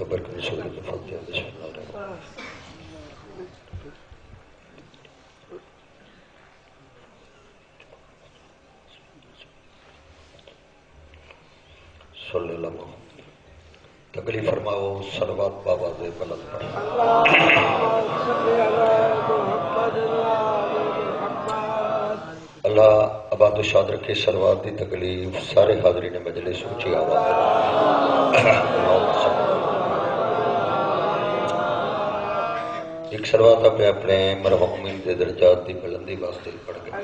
مکبر کریں سورۃ الفاتحہ بسم اللہ الرحمن الرحیم صلی اللہ علیہ وسلم تکلیف فرماؤ صلوات بآواز بلند پڑھیں اللہ آباد و شاد رکھے صلوات دی تکلیف سارے حاضرین مجلس اونچی آواز ایک صلوات پہ اپنے مرحومین دے درجات دی بلندی واسطے پڑھ گئے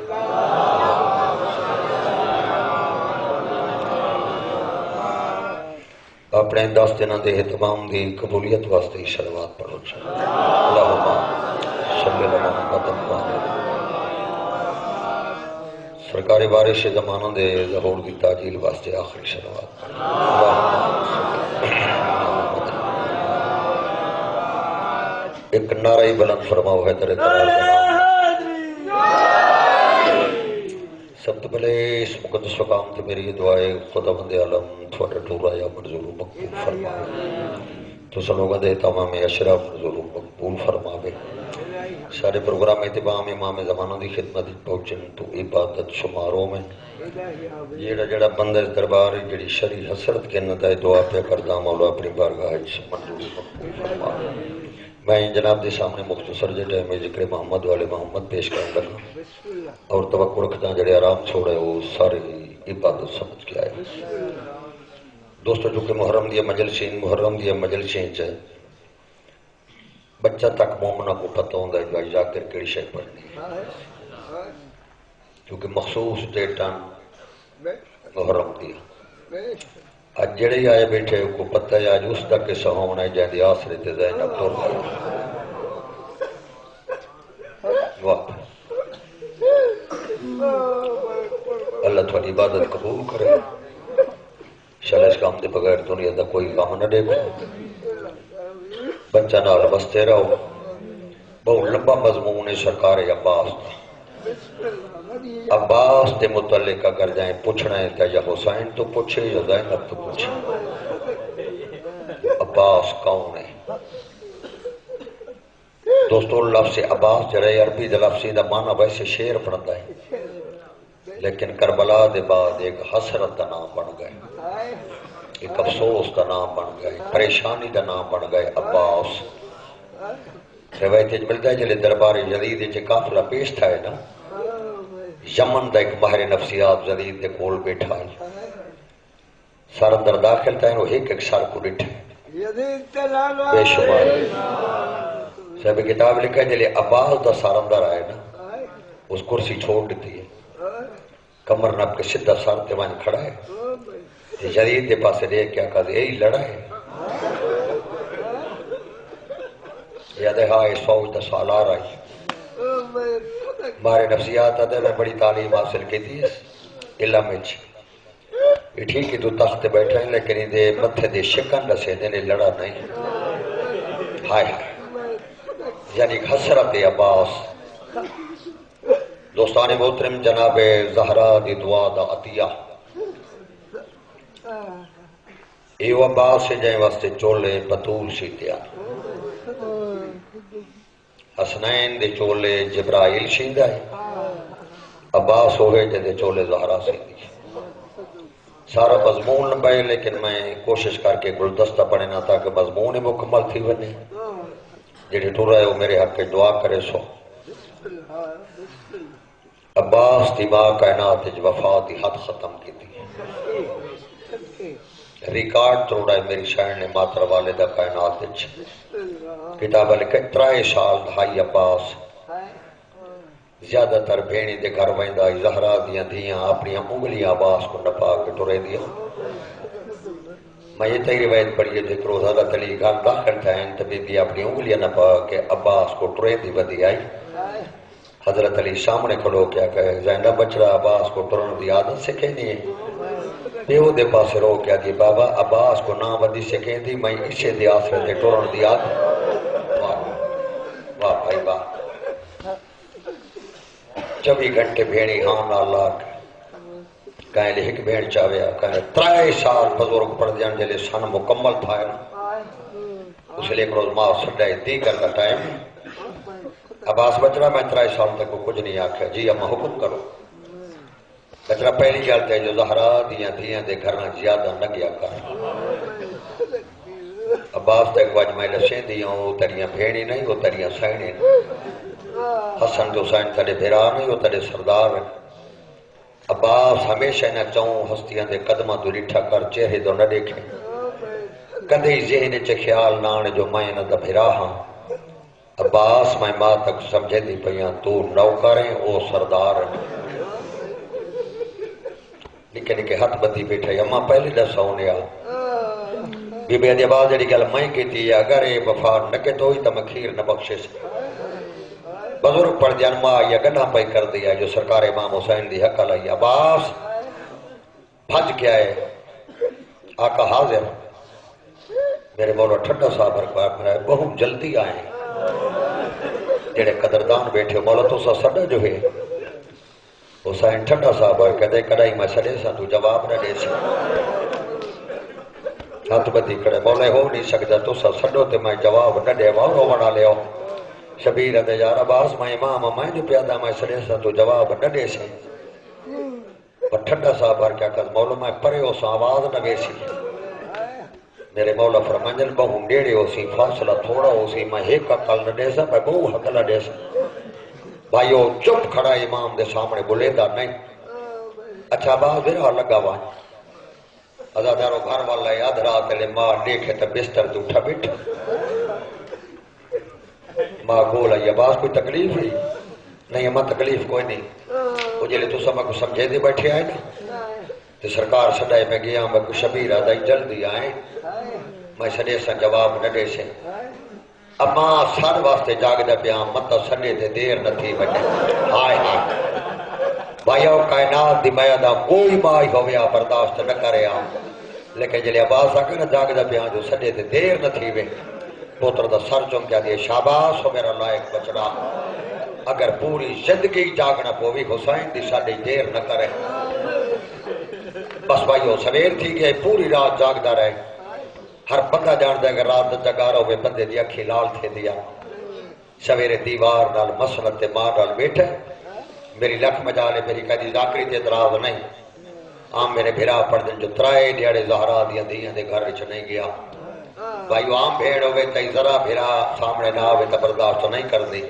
اپنے 10 دنوں دے اہتمام دی قبولیت واسطے صلوات پڑھو اللہم صلی اللہ علیہ سرکار بارش زمانہ دے ظہور دی تاجیل واسطے آخری صلوات پڑھو ایک نعرہ بلند فرماؤ حیدر قرار دینا سب تو پہلے اس مقدس مقام تے میری یہ دعا ہے خدا بند عالم تھوڑا ٹورا یا منظور و مقبول فرماوے تو سلوگا دے تمام اشرف منظور و مقبول فرماوے سارے پروگرام اتبام امام زمانہ دی خدمت پہنچن تو عبادت شماروں میں جیڑا جڑا بندہ دربار جڑی شرعی حسرت کے ندائے دعا پہ کردہ مولا اپنی بارگاہ منظور و مقبول فرماوے میں جناب دے سامنے مختصر جڑے میں ذکر محمد والے محمد پیش کرنے لگا اور توقع رکھتا جڑے آرام چھوڑے وہ سارے عبادت سمجھ کے آئے دوستو جو کہ محرم دیا مجلسین چاہے بچہ تک مومنہ کو پتہ ہوندہ ہے جو جا کر کڑی شے پڑھنی ہے کیونکہ مخصوص ڈیٹان محرم دیا آج جڑے آئے بیٹھے کو پتہ ہے آج اس تک قصہ ہونا ہے جہاں دی آسرے تے زینب طور پر وقت اللہ تھوڑی عبادت قبول کرے شاہ اس کام دے بغیر دنیا دا کوئی کام نہ دے بچہ نال بستے رہو بہت لمبا مضمون ہے سرکار عباس دے متعلق اگر جائیں پوچھنا ہے کہ یا حسین تو پوچھے یا زینب تو پوچھے عباس کون ہے دوستو لفظ عباس جڑے عربی دے لفظی دا معنی ویسے شیر پڑھتا ہے لیکن کربلا دے بعد ایک حسرت دا نام بن گئے ایک افسوس دا نام بن گئے پریشانی دا نام بن گئے عباس روایت ملتا ہے جلے دربار جدید چے قافلہ پیش تھا ہے نا یمن دا ایک ماہر نفسیات جدید دے کول بیٹھا ہے سر اندر داخل تھا ہے وہ ایک سر کو ڈٹھے بے شمار صاحب کتاب لکھا ہے جلے عباس دا سر اندر آئے نا اس کرسی چھوڑ دیتی ہے کمر نب کے سدھا سر تے وہاں کھڑا ہے جدید دے پاسے دیکھ کیا کہا یہی لڑا ہے یاد ہے ہاں اس فوج دا سالار آئی ہمارے نفسیات آدھے میں بڑی تعلیم حاصل کی تھی علم میں یہ ٹھیک ہے تو تخت بیٹھے ہیں لیکن دے متھے دے شکن رسے دینے لڑا نہیں ہائے یعنی حسرت عباس دوستان محترم جناب زہرا دی دعا دا عطیہ ایو عباس سے جائیں واسطے چولے بطول شیدیا حسنین دے چولے جبرائیل شیدہ ہے عباس ہوئے جدے چولے زہرا شیدی سارا مضمون نبائے لیکن میں کوشش کر کے گلدستہ پڑھے نہ تھا کہ مضمون مکمل تھی بنے جڑے ٹور رہے ہو میرے حق کے دعا کرے سو عباس دی ماں کائنات وفات دی حد ختم کی تھی ریکارڈ توڑا ہے میری شاعر نے ماتر والدہ کائنات کتاب لکھے 3 سال دھائی عباس زیادہ تر بھینی دے گھر ویندہ زہرا دیاں دیاں اپنی انگلیاں عباس کو نپا کے ٹورے دیا میں یہ تھی روایت پڑھی ہے جترو حضرت علی گھر داخل تھا ہیں تبھی بھی اپنی انگلیاں نپا کے عباس کو ٹورے دی بدی آئی حضرت علی سامنے کھلو کیا کہے زینب بچڑا عباس کو ٹورن دی عادت سکھینی ہے دیو دے پاس رو کیا دی بابا عباس کو نام ودی سکھیں دی میں اسے دی آسرے دے ٹورن دی عادت واہ بھائی واہ 24 گھنٹے بھیڑی ہاں اللہ کہیں لے ایک بھیڑ چاہویا کہیں 3 سال بزرگ پڑھ دیان جلے سن مکمل تھا ہے اس لیے ایک روز ماں سڈے دیگر کا ٹائم عباس بچڑا میں 3 سال تک کچھ نہیں آکھیا جی اما حکم کرو بچڑا پہلی گل تے جو زہرا دیاں دھیاں دے گھراں زیادہ نہ گیا کر عباس تے وج میں لسیں دیاں او تیریاں بھیڑی نہیں او تیریاں سائنے حسن تو حسین تیرے بھرا نہیں او تیرے سردار ہیں عباس ہمیشہ نہ چاہوں ہستیاں دے قدماں تو لٹھا کر چہرے تو نہ دیکھیں کدے ذہن چ خیال نہ آنے جو میں نہ دا بھرا ہاں عباس میں ماں تک سمجھے دی پیاں تو نوکریں او سردار ہیں نکے نکے ہاتھ بدی بیٹھے اما پہلے دسا ہونے آ بی بی دی آواز جڑی گل میں کیتی ہے اگر اے وفا نہ کہ تو ہی تے خیر نہ بخشے بزرگ پڑھ جان ماں یا گناہ پائی کر دیا جو سرکار امام حسین دی حق علیہ عباس بھج کے آئے آقا حاضر میرے مولا ٹھنڈا صاحب ہے بہت جلدی آئے جڑے قدردان بیٹھے مولا تو سا سڈا جو ہے حسین ٹھنڈا صاحب ہے کہتے کڑائی میں سڑے سا تو جواب نہ دے سا ہاتھ بدی کڑے مولا ہو نہیں سکتا تو سا سڈو تے میں جواب نہ دے رو بنا لے شبیر دے یار عباس میں امام میں جو پیادا میں سڑے سا تو جواب نہ دے سی پر ٹھنڈا صاحب ہے کیا کہ مولا میں پرے ہو سا آواز نہ دے سی میرے مولا فرمانجل بہوں ڈیڑے ہو سی فاصلہ تھوڑا ہو سی میں ایک عقل نہ دے سا میں بہو حق نہ دے سا بھائیو چپ کھڑا امام دے سامنے بولے دا نہیں اچھا باز میرا لگا ہوا ازادارو گھر والا یاد رات لے ماں دیکھے تو بستر تو اٹھا بیٹھا ماں بولا یہ باز کوئی تکلیف ہے نہیں اماں تکلیف کوئی نہیں وہ جلے تو سب کو سمجھے دے بیٹھے آئے نا تو سرکار سڈائے میں گیا میں کو شبیر آدھائی جلدی آئے میں سڈے سا جواب نہ دے سے اما سن واسطے جاگ دا پیا مت سڈے تے دیر نہ تھی بچے ہائے ہائے بھائیو کائنات دی مایا دا کوئی مائی ہویا برداشت نہ کرے آ لیکن جلے عباس آ کے جاگ دا پیا جو سڈے تے دیر نہ تھی وے پوتر دا سر چم کیا دے شاباش ہو میرا لائق بچڑا اگر پوری زندگی جاگنا پوی حسین دی ساڈی دیر نہ کرے بس بھائیو سویر تھی گئے پوری رات جاگدا رہے ہر بندہ جان دے اگر رات جگا رہو بندے دی اکھی لال تھے دیا سویرے دیوار نال مسند تے ماں نال بیٹھے میری لکھ مجا لے میری کدی ذاکری تے اعتراض نہیں عام میرے بھرا پڑھ دن جو ترائے دیڑے زہرا دیا دیاں دے گھر وچ نہیں گیا بھائیو عام بھیڑ ہوئے تے ذرا بھرا سامنے نہ آوے تے برداشت نہیں کردی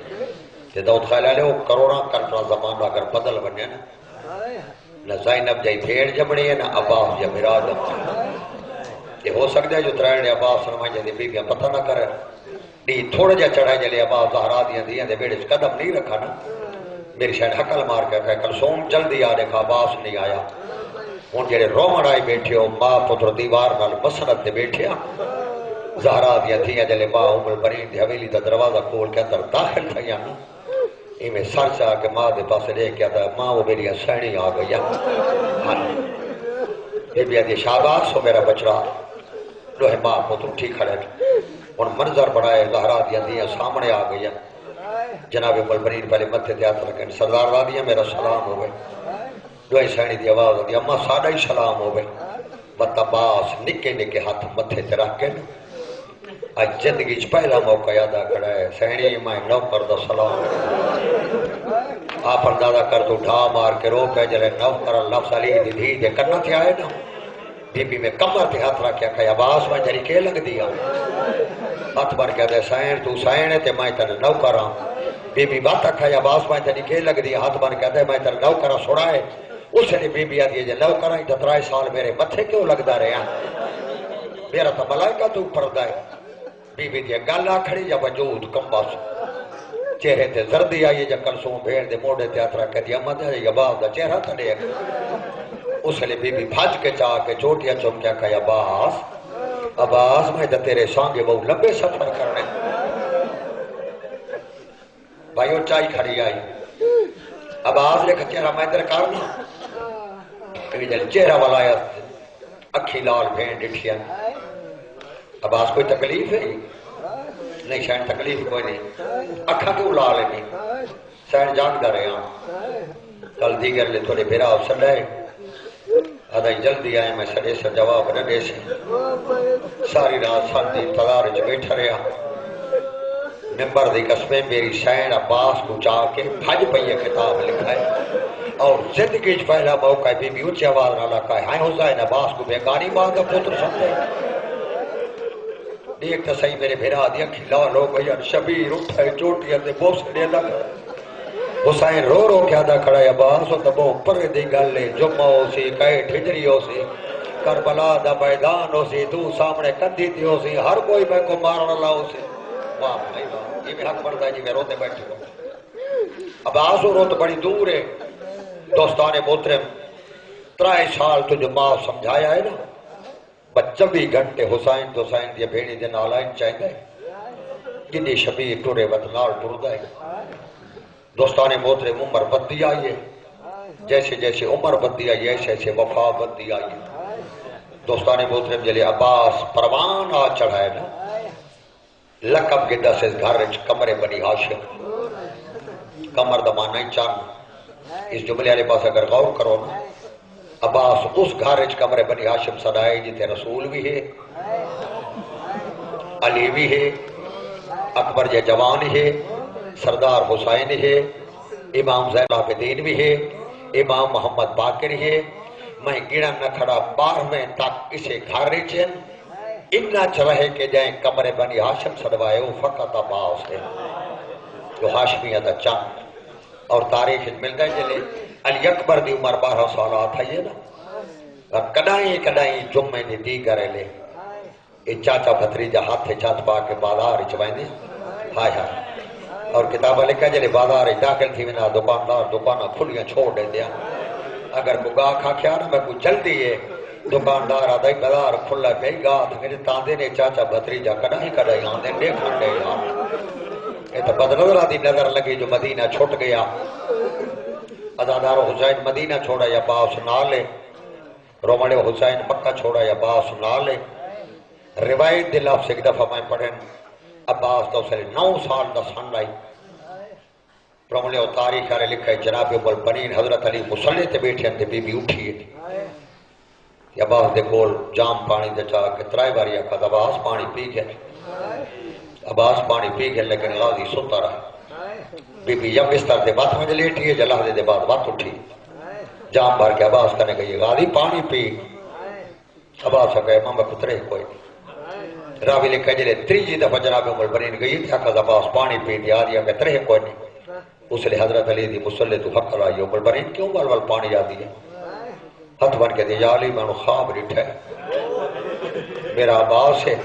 تے داؤد خیال لے او کروڑاں کنٹرا زمانہ اگر بدل بنے نا نہ زینب جائی بھیڑ جمڑی ہے نہ عباس یا بھرا جمڑی یہ ہو سکتا ہے جو ترائے عباس فرمائے جاندی بیبیاں پتہ نہ کرے ڈی تھوڑا جا چڑھائے جلے عباس زہرا دیاں دیاں دے بیڑے قدم نہیں رکھا نا میری شاید حقل مار کے کہا کلثوم جلدی آ دیکھا عباس نہیں آیا ہوں جڑے رومن آئے بیٹھے ہو ماں پتر دیوار نال مسند تے بیٹھے زہرا دیاں دیاں جلے ماں ام البنین دی حویلی دا دروازہ کھول کے اندر داخل تھیا نا میں سر چاہ کے ماں دے پاس لے کے آتا ماں وہ میری سینی آ گئی یہ بھی آدھی شاباش ہو میرا بچڑا لوہے ماں کو تو ٹھیک کھڑے ان منظر بڑھائے زہرا دیاں دیاں سامنے آ گئی جناب ملبرین پہلے متھے تے ہاتھ رکھیں سردار دادیاں میرا سلام ہوئے لوہے سینی دی آواز ہوتی اماں ساڑا ہی سلام ہوئے بس نکے نکے ہاتھ متھے تے رکھ کے آج زندگی چ پہلا موقع یادا کھڑا ہے سینی میں نوکر دا سلام آپ اندازہ کر تو ڈھا مار کے رو پہ جلے نوکر لفظ علی دی دھی دے کرنا تھے آئے نا بی بی میں کمر تے ہاتھ رکھیا کہ عباس میں جری کے لگ دیا ہاتھ بن کے دے سین تو سین تے میں تن نوکر ہاں بی بی بات کھایا عباس میں جری کے لگ دیا ہاتھ بن کے دے میں تن نوکر سڑائے اس نے بی بی آدھی جے نوکر ہی 3 سال میرے متھے کیوں لگدا رہیا میرا تو ملائکہ تو اوپر دا ہے بی بی دی گل آکھڑی یا وجود کمباس چہرے تے زردی آئی جا کلثوم بھیڑ دے موڑے تے ہاتھ رکھ دی اما تے عباس دا چہرہ تے دیکھ اس نے بی بی بھج کے چاہ کے چوٹیاں چم کیا کہا عباس میں تے تیرے سانگے بہت لمبے سفر کرنے بھائیو چائی کھڑی آئی عباس لے چہرہ میں در کرنا چہرہ والا اکھی لال بھین ڈٹھیا عباس کوئی تکلیف ہے نہیں شاید تکلیف کوئی نہیں اکھا کیوں لا لینی شاید جاگ دا رہے ہاں کل دیگر لے تھوڑے بھیرا افسر لے ادائی جلدی آئے میں سڑے سے جواب نہ دے سی ساری رات سردی انتظار وچ بیٹھا رہا ممبر دی قسمیں میری سین عباس کو چاہ کے بھج پئی کتاب لکھا ہے اور زندگی چ پہلا موقع ہے بی بی اونچی آواز نہ لکھا ہے ہائے حسین عباس کو بیکاری ماں کا پتر سمجھے دیکھ تو صحیح میرے بھیرا دیا کھلا لو گئی شبیر اٹھائے چوٹیاں تے بوسڑے لگا حسین رو رو کے آدھا کھڑا ہے عباس و تبو پر دی گل ہے جمعہ ہو سی کئے ٹھجری ہو سی کربلا دا میدان ہو سی تو سامنے کندھی تھی ہو سی ہر کوئی میں کو مارنا لاؤ سی واہ بھائی واہ یہ بھی حق بڑھتا ہے جی میں روتے بیٹھے ہوں عباس و روت بڑی دور ہے دوستان محترم 3 سال تجھے ماں سمجھایا ہے نا 24 گھنٹے حسین دی بھیڑی دے نال آئین چاہیے جنی شبیر ٹورے وطنال ٹردہ ہے دوستان محترم عمر بدی آئی ہے جیسے جیسے عمر بدی آئی ہے ایسے ایسے وفا بدی آئی ہے دوستان محترم جلے عباس پروان آ چڑھائے نا لقب کے 10 گھر کمرے بنی عاشق کمر دمانا ہی چاند اس جملے والے پاس اگر غور کرو نا عباس اس گھر کمرے بنی ہاشم صدائے جتے رسول بھی ہے علی بھی ہے اکبر جے جوان ہے سردار حسین ہے امام زین العابدین بھی ہے امام محمد باقر ہے میں گڑا نہ کھڑا 12ویں تک اسے گھر چن اتنا چرہے کہ جائیں کمرے بنی ہاشم صدوائے وہ فقط عباس ہے جو ہاشمیہ دا چند اور تاریخ مل گئے جلے علی اکبر دی عمر 12 سالات ہے یہ نا کڈائیں جمعے نے دی کرے لے یہ چاچا بھتریجا ہاتھ چات پا کے بازار چوائیں دے ہائے ہائے اور کتابہ لکھا جلے بازار داخل تھی ونا دکاندار دکانہ کھلیاں چھوڑ دے دیا اگر کو گاہ کھا کیا نا میں کو جلدی ہے دکاندار آدھائی بازار کھلا پہ گاہ میرے تاندے نے چاچا بھتریجا کڈائیں آندے دیکھن دے یار یہ تو بدنظر آدھی نظر لگی جو مدینہ چھوٹ گیا ازادار حسین مدینہ چھوڑا یا باس نالے رومڑے حسین مکہ چھوڑا یا باس نالے روایت دل آپ سے ایک دفعہ میں پڑھیں عباس تو سلے 9 سال دا سن لائی رومڑے و تاریخ آرے لکھا ہے جناب ابو البنین حضرت علی مسلح تے بیٹھے ہیں بی بی اٹھی ہے عباس دے کول جام پانی دے چاہ کے 3 باری آکھا عباس پانی پی گئے عباس پانی پی گئے لیکن غازی ستا رہا بی بی جب بستر دے بات میں لیٹی ہے جلہ دے بعد بات اٹھی جام بھر کے عباس کرنے گئی غازی پانی پی عباس کہے ماں میں کترے کوئی راوی لکھا جلے 3 دفعہ جناب ام البنین گئی تھا کہ عباس پانی پی دیا دیا کہ ترے کوئی نہیں اس لئے حضرت علی دی مسلح تو حق رائی ام البنین کیوں بال پانی آ دیا ہتھ بن کے دیا علی میں خواب رٹھا ہے میرا عباس ہے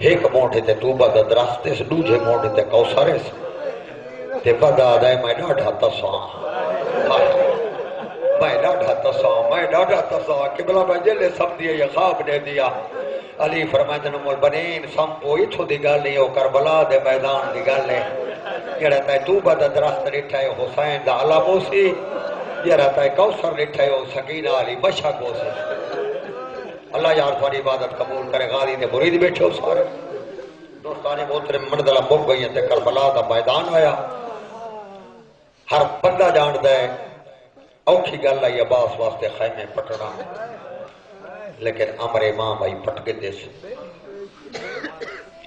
ایک موٹے تے توبہ دا درستے سے دوجھے موٹے تے کوسارے سے تے بدا آدھائے میں ڈاڑھا تساں میں ڈاڑھا تساں قبلہ میں جلے سب دیا یا خواب دے دیا علی فرمائے ام البنین سمپو اتھو دی گل نہیں ہو کربلا دے میدان دی گل ہے یہ رہتا ہے توبہ دا درست رٹھا ہے حسین دا علم سی یہ رہتا ہے کوثر رٹھا ہے سکینہ علی مشک سی اللہ یار تھوڑی عبادت قبول کرے غازی دے مرید بیٹھے ہو سارے دوستان محترم مردلہ مک گئی ہیں کربلا دا میدان آیا ہر بندہ جان دے اوکھی گل آئی عباس واسطے خیمے پٹنا لیکن امر امام آئی پٹ کے دیس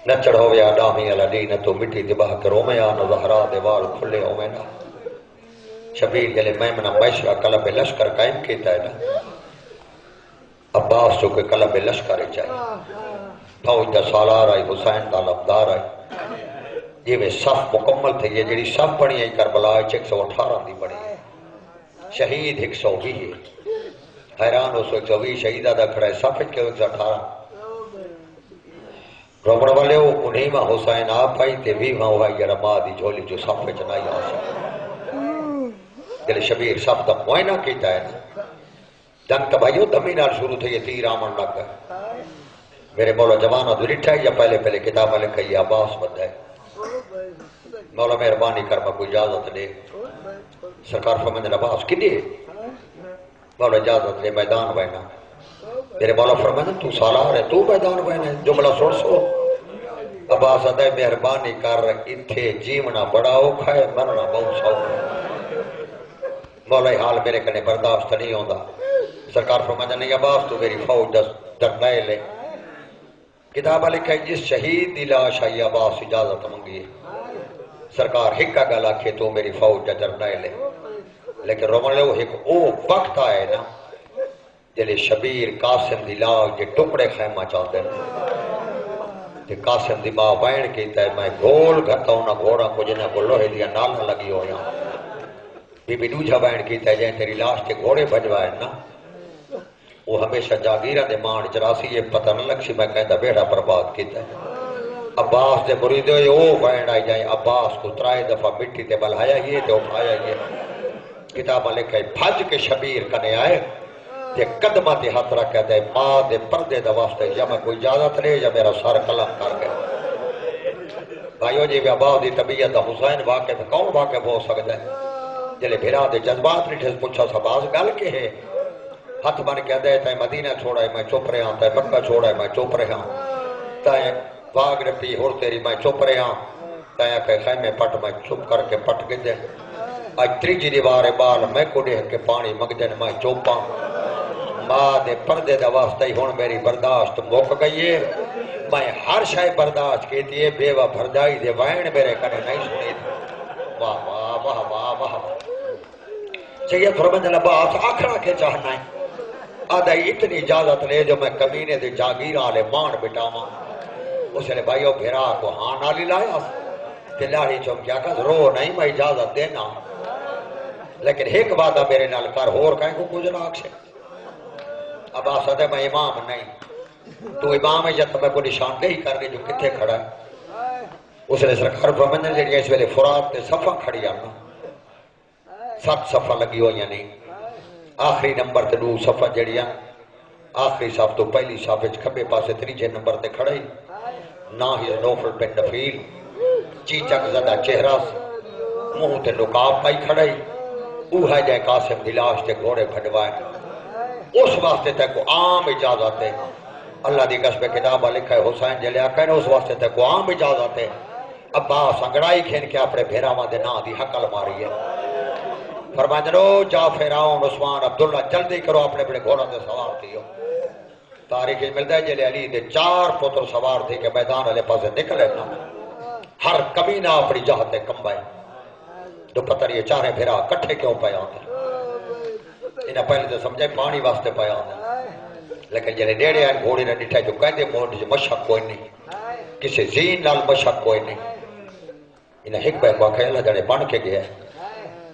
نہ چڑھو یا ڈامی علا دی نہ تو مٹی دباہ کرو میں آنا زہرا دیوال کھلے ہو میں نا شبیر جلے میمنہ میشرہ قلب لشکر قائم کیتا ہے نا عباس جو کہ قلب لشکر چاہیے فوج دا سالار آئی حسین دا لبدار آئی یہ وہ صف مکمل تھے یہ جڑی صف بڑی ہے کربلا 118 دی بڑی ہے شہید 120 ہے حیران ہو 120 شہیدہ دا کھڑا ہے صف کے 118 رومڑ والے ہو انہیں میں حسین آپ آئی تے بھی وہاں ہوا یہ رما دی جھولی جو صف چنائی آسا دل شبیر صف دا معائنہ کیتا ہے نا جنگ کا بھائیو دمینار شروع تھے یہ تیر آمن لگ گئے میرے مولا جوانہ دلٹھا ہے یا پہلے کتابہ لکھا یہ عباس بند ہے مولا مہربانی کر میں کوئی اجازت لے سرکار فرمائے عباس کی دیئے مولا اجازت لے میدان بہنا میرے مولا فرمائے تو سالار ہے تو میدان بہنا جملہ سوڑ سو عباس ادھے مہربانی کر اتھے جیونا بڑا اوکھا ہے مرنا بہت سوکھا مولا حال میرے کنے برداشت نہیں ہوندہ سرکار فرماتا نہیں عباس تو میری فوج ڈرنے لے. کتاب لکھے جس شہید دی لاش آئی عباس اجازت منگی سرکار ہکا گل آکھے تو میری فوج ڈرنے لے. لیکن رومن لو ایک او وقت آئے نا جلے شبیر قاسم دی لاش جے ٹکڑے خیمہ چاہتے ہیں تے قاسم دی ماں وین کیتا ہے میں گول گھتا ہونا گھوڑا کو جنہ کو لوہے دیا نالا لگی ہو یا بی بی دوجہ وین کیتا ہے جائیں تیری لاش تے گھوڑے بھجوائے نا وہ ہمیشہ جاگیرہ دے مان چراسی یہ پتہ نہ لگ سی میں کہتا بیڑا برباد کیتا ہے. عباس دے مرید ہوئے او وین آئی جائیں عباس کو ترائے دفعہ مٹی تے بلھایا یہ تے اٹھایا یہ. کتابہ لکھے بھج کے شبیر کنے آئے تے قدمہ تے ہاتھ رکھ کہتا ہے ماں دے پردے دا واسطے یا میں کوئی اجازت لے یا میرا سر قلم کر گیا. بھائیو جی عباس دی طبیعت دا حسین واقف کون واقف ہو سکتا ہے جلے بھیرا دے جذبات نہیں ٹھس پوچھا سا باز گل کے ہے ہاتھ بن کے دے تائیں مدینہ چھوڑا ہے میں چپ رہا ہوں تائیں مکہ چھوڑا ہے میں چپ رہا ہوں تائیں باغ رپی ہور تیری میں چپ رہا ہوں تائیں کہ خیمے پٹ میں چپ کر کے پٹ گئے دے آج تریجی دیوارے بال میں کو دیکھ کے پانی مگدن میں چوپاں ماں دے پردے دا واسطہ ہی ہون میری برداشت موک گئی ہے میں ہر شای برداشت کیتی ہے بیوہ بھردائی دے وین میرے کنے نہیں سنی تھی. واہ واہ واہ واہ واہ سید فرمند عباس آکھنا کے چاہنا ہے آدھا اتنی اجازت لے جو میں کمینے دے جاگیر آلے مان بٹاواں. اس نے بھائیو بھیرا کو ہاں نالی لایا تے لاڑی چوم کیا کہ رو نہیں میں اجازت دینا لیکن ایک وعدہ میرے نال کر ہور کہیں کو گجراک سے. عباس آدھے میں امام نہیں تو امام ہے جب میں کو نشان دہی کر کے جو کتھے کھڑا ہے. اس نے سرکار فرمانے لے اس ویلے فرات تے صفحہ کھڑی آنا 7 صفحہ لگی ہو یا نہیں آخری نمبر تے 2 صفحہ جڑیاں آخری صف تو پہلی صف کھبے پاسے 3 نمبر تے کھڑائی نہ ہی نوفل بن نفیل چیچک زدہ چہرہ منہ تے نقاب پائی کھڑائی او ہے جائے قاسم دلاش تے گھوڑے بھڑوائے. اس واسطے تے کو عام اجازت ہے اللہ دی قسم کتابہ لکھا ہے حسین جلے آکھا ہے اس واسطے تے کو عام اجازت ہے. عباس انگڑائی کھین کے اپنے بھیراواں دے نا دی حقل ماری ہے فرمائے رو جا فرعون عثمان عبداللہ جلدی کرو اپنے بڑے گھوڑا تے سوار تھی ہو. تاریخ ملتا ہے جلے علی دے 4 پتر سوار تھی کہ میدان علی پاسے نکلے نا ہر کمینہ اپنی جہتے کمبائے دو پتر یہ چارے بھیرا کٹھے کیوں پایا ہوتے انہیں پہلے تو سمجھے پانی واسطے پایا ہوتے لیکن جلے ڈیڑے آئے گھوڑی نے ڈٹھائے جو کہندے مہن جو مشک کوئی نہیں کسی زین نال مشک کوئی نہیں انہیں ایک بے کو کھیلا جڑے بن کے گیا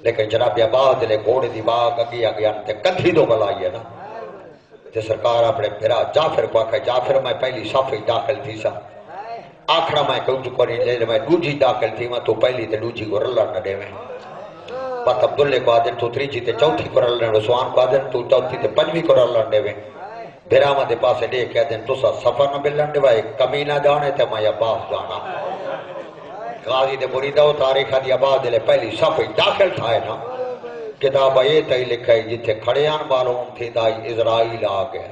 لیکن جناب عباس دلے گھوڑے دی باغ اگیا گیا تے کندھی دو بلائی ہے نا تے سرکار اپنے بھیرا جعفر کو آکھا جعفر میں پہلی صفحی داخل تھی سا آکھنا میں کچھ کو نہیں لے میں دوجی داخل تھی میں تو پہلی تے دوجی کو رلہ نہ دے میں پت عبداللہ کو آدن تو 3 تے 4 کو رلہ نہ عثمان کو آدن تو 4 تے 5 کو رلہ نہ دے میں بھیرا میں دے پاسے دے کہ آدن تو سا سفر نہ ملن دے وائے کمینہ جانے تے میں عباس جانا غازی دے مریدہ تاریخہ دی عباس دلے پہلی صفحی داخل تھا ہے نا کتابہ یہ تہی لکھا ہے جتے کھڑے آن معلوم تھی دائی اسرائیل آگئے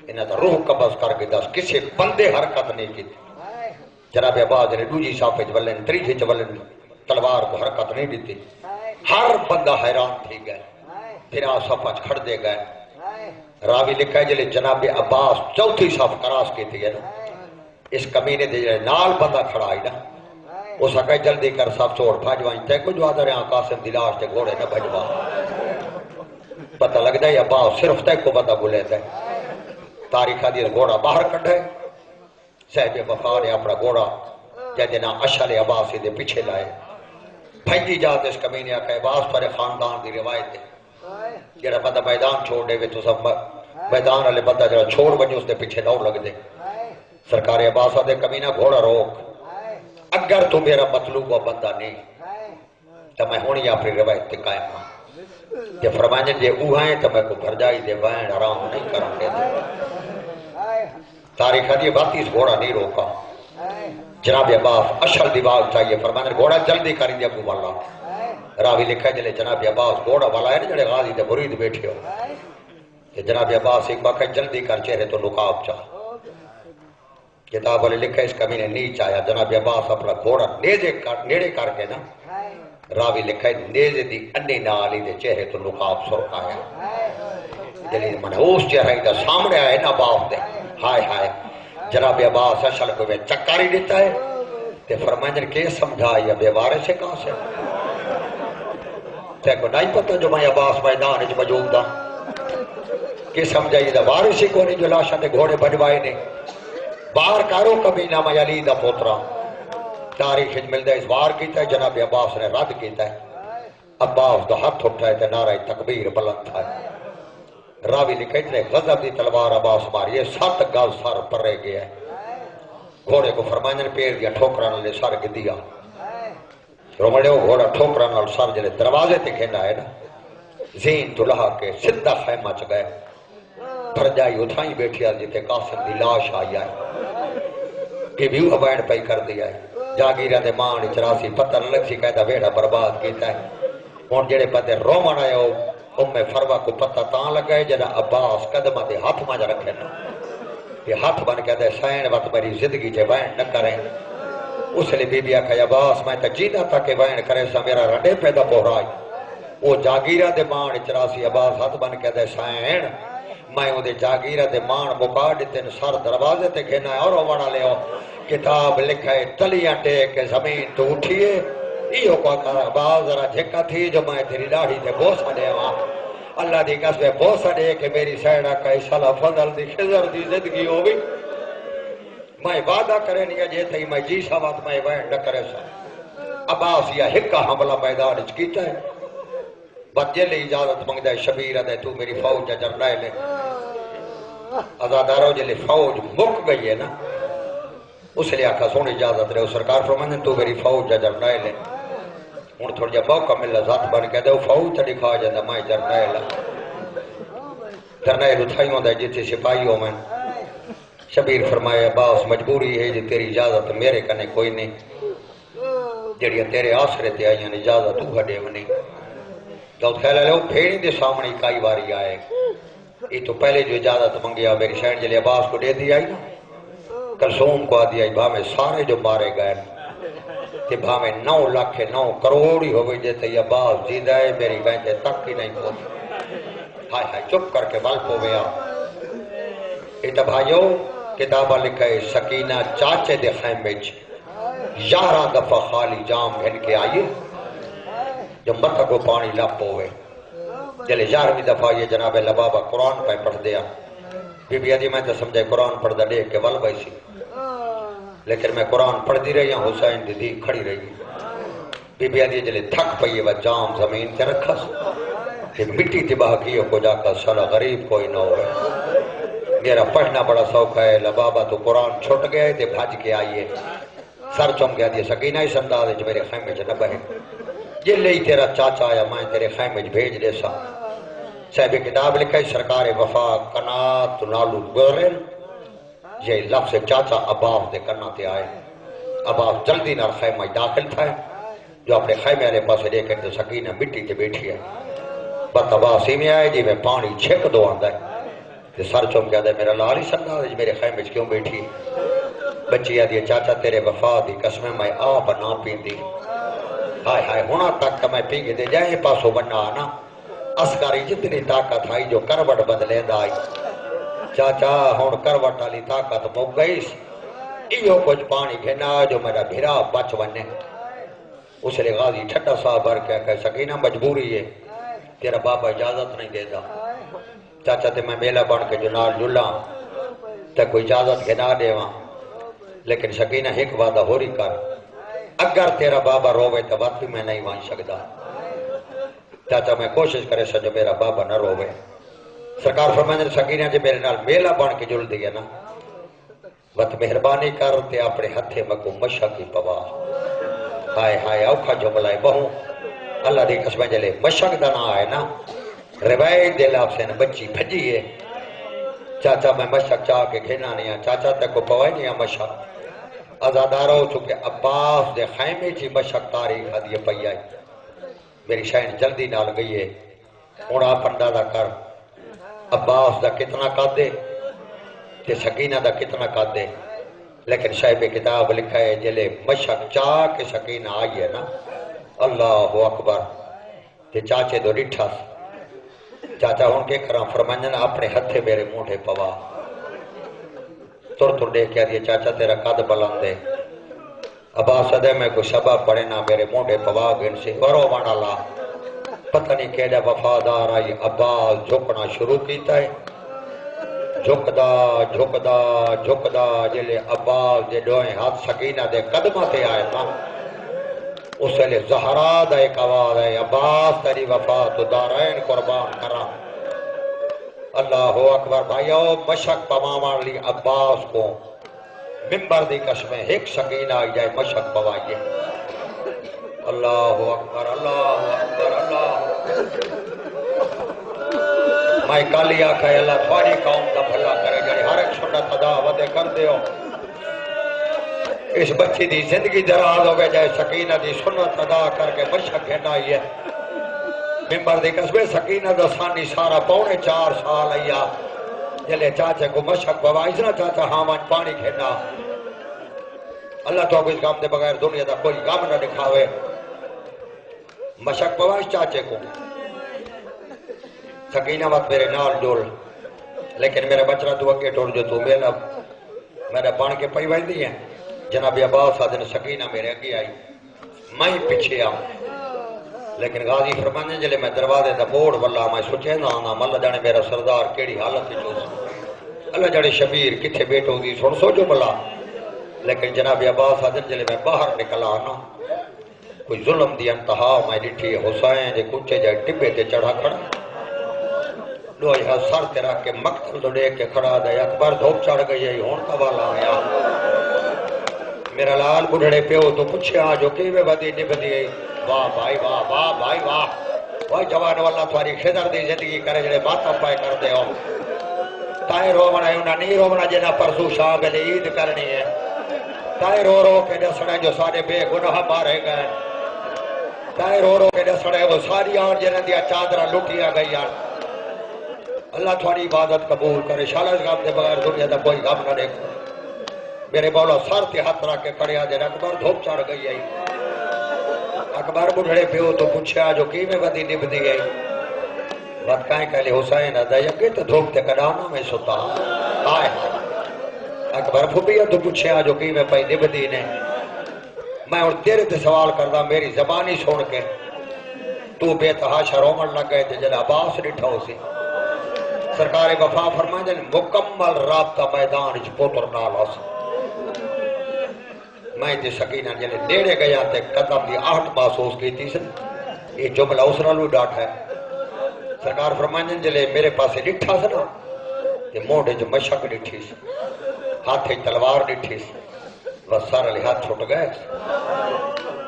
انہیں تو روح قبض کر کے دس کسی بندے حرکت نہیں کی جناب عباس نے دوجی صافے چولن 3 چولن تلوار کو حرکت نہیں دیتی ہر بندہ حیران تھی گئے پھر آ صفحہ کھڑ دے گئے راوی لکھا ہے جلے جناب عباس 4 صف کراس کی تھی نا اس کمینے دے جلے نال بندہ کھڑا آئی نا اس اکھے جلدی کر صف چھوڑ بھاجوائیں تے کو جو آدھر یہاں قاسم دلاش تے گھوڑے نہ بھجوا پتہ لگ دے عباس صرف تے کو بندہ بلے دے تاریخہ دی گھوڑا باہر کٹھے صاحب وفا نے اپنا گھوڑا جینا اشل عباسی دے پیچھے لائے پھینکی جاتے اس کمینے آکھا عباس پر خاندان دی روایت ہے جڑا بندہ میدان چھوڑ دے تو سب میدان والے بندہ جڑا چھوڑ بجے اس دے پیچھے دوڑ لگ دے سرکار عباس دے کمینہ گھوڑا روک اگر تو میرا مطلوب و بندہ نہیں تو میں ہونی اپنی روایت تے قائم ہوں کہ فرمائیں جے اوہائیں تو میں کو بھرجائی دے وائن آرام نہیں کرن دے تاریخہ دی باتی اس گھوڑا نہیں روکا جناب عباس اشل دیوال چاہیے فرمائیں گھوڑا جلدی کری دیا ابو والا راوی لکھا ہے جلے جناب عباس گھوڑا والا ہے جڑے غازی دے مرید بیٹھے ہو کہ جناب عباس ایک باقی جلدی کر چہرے تو نقاب چاہ کتاب والے لکھا اس کمی نے نیچ آیا جناب عباس اپنا گھوڑا نیڑے کر کے نا راوی لکھا ہے نیزے دی انی نالی دے چہرے تو نقاب سرک آیا جلی منحوس چہرہ دا سامنے آئے نا باپ دے ہائے ہائے جناب عباس اشل کو میں چکاری دیتا ہے تے فرمائیں کہ سمجھا یا بے وارث سے کہاں سے تے کو نہیں پتہ جو میں عباس میدان جو موجود دا کہ سمجھائی دا وارث ہی کو نہیں جو لاشاں دے گھوڑے بجوائے نے باہر کارو کبھی نہ میں علی دا پوترا تاریخ ملتا ہے اس بار کیتا ہے جناب عباس نے رد کیتا ہے عباس دا ہاتھ اٹھائے تے نعرہ تکبیر بلند تھا راوی لکھے تھے غضب دی تلوار عباس ماری ہے 7 گز سر پر رہ گیا ہے گھوڑے کو فرمائیں پیر دیا ٹھوکران لے سر گدیا رومڑے ہو گھوڑا ٹھوکران اور سر جلے دروازے تے کھینا ہے نا زین تو لہا کے سدھا خیمہ چ گئے پھر جائی اتھائی بیٹھی آج جتے قاسم دی لاش آئی آئے کہ بھی وہ بینڈ پئی کر دیا ہے جاگیرہ دے مان چراسی پتر لگ سی کہتا ویڑا برباد کیتا ہے اور جڑے پتے رومن آئے ہو فروا کو پتہ تاں لگائے جنا عباس قدمہ دے ہاتھ ماں جا رکھے نا یہ ہاتھ بن کے دے سائن وقت میری زندگی جے وین نہ کریں اس لئے بی بی آکھا عباس میں تا جیدہ تا کہ وین کرے سا میرا رڈے پیدا پورائی وہ جاگیرہ دے مان چراسی عباس ہاتھ بن کے دے سائن میں وہ دے جاگیرہ دے مان مکا دیتے سر دروازے تے کھینا ہے اور وڑا لے ہو کتاب لکھا ہے تلیاں ٹیک زمین تو اٹھئے ایو کو کہا باز ذرا جھکا تھی جو میں تیری لاڑی تے بوسا دے وہاں اللہ دی قسم بوسا دے کہ میری سیڑا کا اشالہ فضل دی خضر دی زندگی ہوگی میں وعدہ کرے نہیں جے تھی میں جیسا وقت میں وین نہ کرے سا عباس یا ہکا حملہ میدان اچ کیتا ہے بدجل اجازت منگ دے شبیر دے تو میری فوج جا جرنائے لے ازادارو جلے فوج مک گئی ہے نا اس لئے آکھا سونی اجازت رہے سرکار فرمانے تو میری فوج جا جرنائے لے ان تھوڑی جا موقع ملا ذات بن کے دے فوج تا دکھا جاندہ میں جرنائے لے جرنائے لتھائیوں دے جیتے سپاہیوں میں شبیر فرمایا عباس مجبوری ہے جی تیری اجازت میرے کنے کوئی نہیں جڑیاں تیرے آسرے تے آئیاں اجازت تو ہڈے منی تو خیال ہے وہ پھیڑی دے سامنے کئی باری آئے یہ تو پہلے جو اجازت منگیا میری شہن جلے عباس کو دے دی آئی نا کلثوم کو آدھی آئی بھامے سارے جو مارے گئے کہ بھامے 9 لاکھ 9 کروڑی ہو گئی جیتے یہ عباس جیدہ ہے میری کہیں تک ہی نہیں پہنچ ہائے ہائے چپ کر کے بلپ ہو گیا ایتا بھائیو کتابہ لکھا ہے سکینہ چاچے دے خیمے 11 دفعہ خالی جام گھن کے آئیے جو متہ کو پانی لپ ہوئے جلے 11ویں دفعہ یہ جناب لبابہ قرآن پہ پڑھ دیا بی بی آدھی میں تو سمجھے قرآن پڑھ دا لے کے ول بائی سی لیکن میں قرآن پڑھ دی رہی ہوں حسین دی دی کھڑی رہی بی بی آدھی جلے تھک پئیے وہ جام زمین تے رکھا کہ مٹی تباہ کیوں کو جا کر سلا غریب کوئی نہ ہوئے میرا پڑھنا بڑا شوق ہے لبابہ تو قرآن چھوٹ گئے تے بھاج کے آئیے سر چم گیا دی سکینہ اس انداز جو میرے خیمے چ نہ بہے یہ لئی تیرا چاچا آیا میں تیرے خیمے بھیج دے سا صاحب کتاب لکھا ہے سرکار وفا قنات نالو گورن یہ لفظ چاچا عباس دے کرنا تے آئے عباس جلدی نہ خیمہ داخل تھا جو اپنے خیمے والے پاس لے کر سکینہ مٹی تے بیٹھی ہے بس عباس ہی میں آئے جی میں پانی چھک دو آندا ہے تے سر چم گیا دے میرا لال ہی سمجھا دے میرے خیمے کیوں بیٹھی بچی آدھی چاچا تیرے وفا دی قسمیں میں آپ نہ پیندی ہائے ہائے ہونا تک تو میں پی کے دے جائیں پاسو بننا آنا اسکاری جتنی طاقت آئی جو کروٹ بدلے دائی چاچا ہون کروٹ والی طاقت مک گئیس ایو کچھ پانی گھنا جو میرا بھیرا بچ بننے اس لئے غازی ٹھٹا صاحب بھر کے کہ سکینہ مجبوری ہے تیرا بابا اجازت نہیں دے دا چاچا تے میں میلہ بن کے جو نال جلا تے کوئی اجازت گھنا دے وہاں لیکن سکینہ ایک وعدہ ہو رہی کر اگر تیرا بابا روے تو وقت بھی میں نہیں مان سکتا چاچا میں کوشش کرے سا جو میرا بابا نہ روے سرکار فرمائے سکینہ جی میرے نال میلہ بن کے جل دیا نا وقت مہربانی کر تے اپنے ہتھے مکو مشا کی پوا ہائے ہائے اوکھا جملہ بہوں اللہ دی قسمیں جلے مشک دا نہ آئے نا روایت دے لاب سے بچی بھجی ہے چاچا میں مشک چاہ کے کھینا نہیں ہے چاچا تک کو پوائی نہیں ہے مشک ازادارو چونکہ عباس دے خیمے چی مشک تاریخ حدیع پئی آئی میری شاہین جلدی نال گئی ہے اور آپ اندازہ کر عباس دا کتنا قد دے تے سکینہ دا کتنا قد دے لیکن صاحب کتاب لکھا ہے جلے مشک چاہ کے سکینہ آئی ہے نا اللہ اکبر تے چاچے دو ڈٹھا چاچا ہوں کے کرام فرمائیں اپنے ہتھے میرے موڑے پوا تر دیکھ کے چاچا تیرا قد بلند ہے عباس صدے میں کوئی شبہ پڑے نہ میرے موڑے پوا گن سے ورو وانا لا پتہ نہیں کہہ وفادار آئی عباس جھکنا شروع کیتا ہے جھکدا جھکدا جھکدا جلے عباس دے ڈوئیں ہاتھ سکینہ دے قدمہ تے آئے نا اس لئے زہرا دا ایک آواز ہے عباس تیری وفا تو دارین قربان کرا اللہ اکبر بھائیو مشک پمامان لی عباس کو ممبر دی قسمیں ایک سکینہ آئی جائے مشک پوائیے اللہ اکبر اللہ اکبر اللہ میں کالی آکھا ہے اللہ تھوڑی قوم دا بھلا کرے جائے ہر ایک سنت ادا ودے کر دے ہو اس بچی دی زندگی دراز ہو گئے جائے سکینہ دی سنت ادا کر کے مشک گھنائی ہے ممبر دی قسمیں سکینہ دا ثانی سارا پونے 4 سال آیا جلے چاچے کو مشک بوائیز نا چاچا ہاں پانی کھینا اللہ تو اس کام دے بغیر دنیا دا کوئی کام نہ دکھاوے مشک بوائیز چاچے کو سکینہ وقت میرے نال ڈول لیکن میرا بچڑا تو اگے ٹور جو تو میرا پان کے پئی ویندی ہے جناب عباس آدھن سکینہ میرے اگے آئی میں پیچھے آؤں لیکن غازی فرمانے جلے میں دروازے دا بوڑ واللہ میں سوچے نہ آنا مل جانے میرا سردار کیڑی حالت ہی چوس اللہ جانے شبیر کتھے بیٹھو دی سن سوچو بلا لیکن جناب عباس آدھن جلے میں باہر نکلا آنا کوئی ظلم دی انتہا میں ڈٹھی حسین جے کچھے جائے ٹبے تے چڑھا کھڑا لو یہاں سر تیرا کے مقتل تو لے کے کھڑا دے اکبر دھوپ چڑھ گئی ہے ہون کا والا آیا میرا لال بڑھڑے پیو تو پوچھے آجو کی میں بدی نبدی واہ بھائی واہ واہ بھائی واہ واہ جوان والا تھواری خضر دی زندگی کرے جڑے ماتم پائے کر دے ہو تائے رو بنا انہا نہیں رو بنا جنہ پرسو شاہ گلے عید کرنی ہے تائے رو رو کے دسڑے جو سارے بے گناہ مارے گئے تائے رو رو کے دسڑے وہ ساری آن جنہ دیا چادرہ لٹیا گئی آن اللہ تھوڑی عبادت قبول کرے شالہ اس غم دے بغیر دنیا دا کوئی غم نہ دیکھو میرے مولا سر تے ہاتھ رکھ کے کھڑے آ جائے اکبر دھوپ چڑھ گئی ہے اکبر بڑھڑے پیو تو پوچھا جو کی میں بدی نبدی گئی بات کائیں کہلے حسین ادا یکے تو دھوپ تے کڑانا میں ستا آئے اکبر پھوپیا تو پوچھا جو کی میں پئی نبدی نے میں اور تیرے تے سوال کردہ میری زبانی سن کے تو بے تحاشا رومن لگ گئے تھے جنہ عباس ڈٹھا ہو سی سرکار وفا فرمائیں جن مکمل رابطہ میدان اچ پوتر نال ہو سی میں تے سکینہ جلے نیڑے گیا تے قدم دی آہٹ محسوس کی تھی سن یہ جملہ اس نالو ڈاٹ ہے سرکار فرمائیں جلے میرے پاسے ڈٹھا سنا تے موڑے جو مشک ڈٹھی سی ہاتھے تلوار ڈٹھی سی بس سارا لے ہاتھ چھوٹ گئے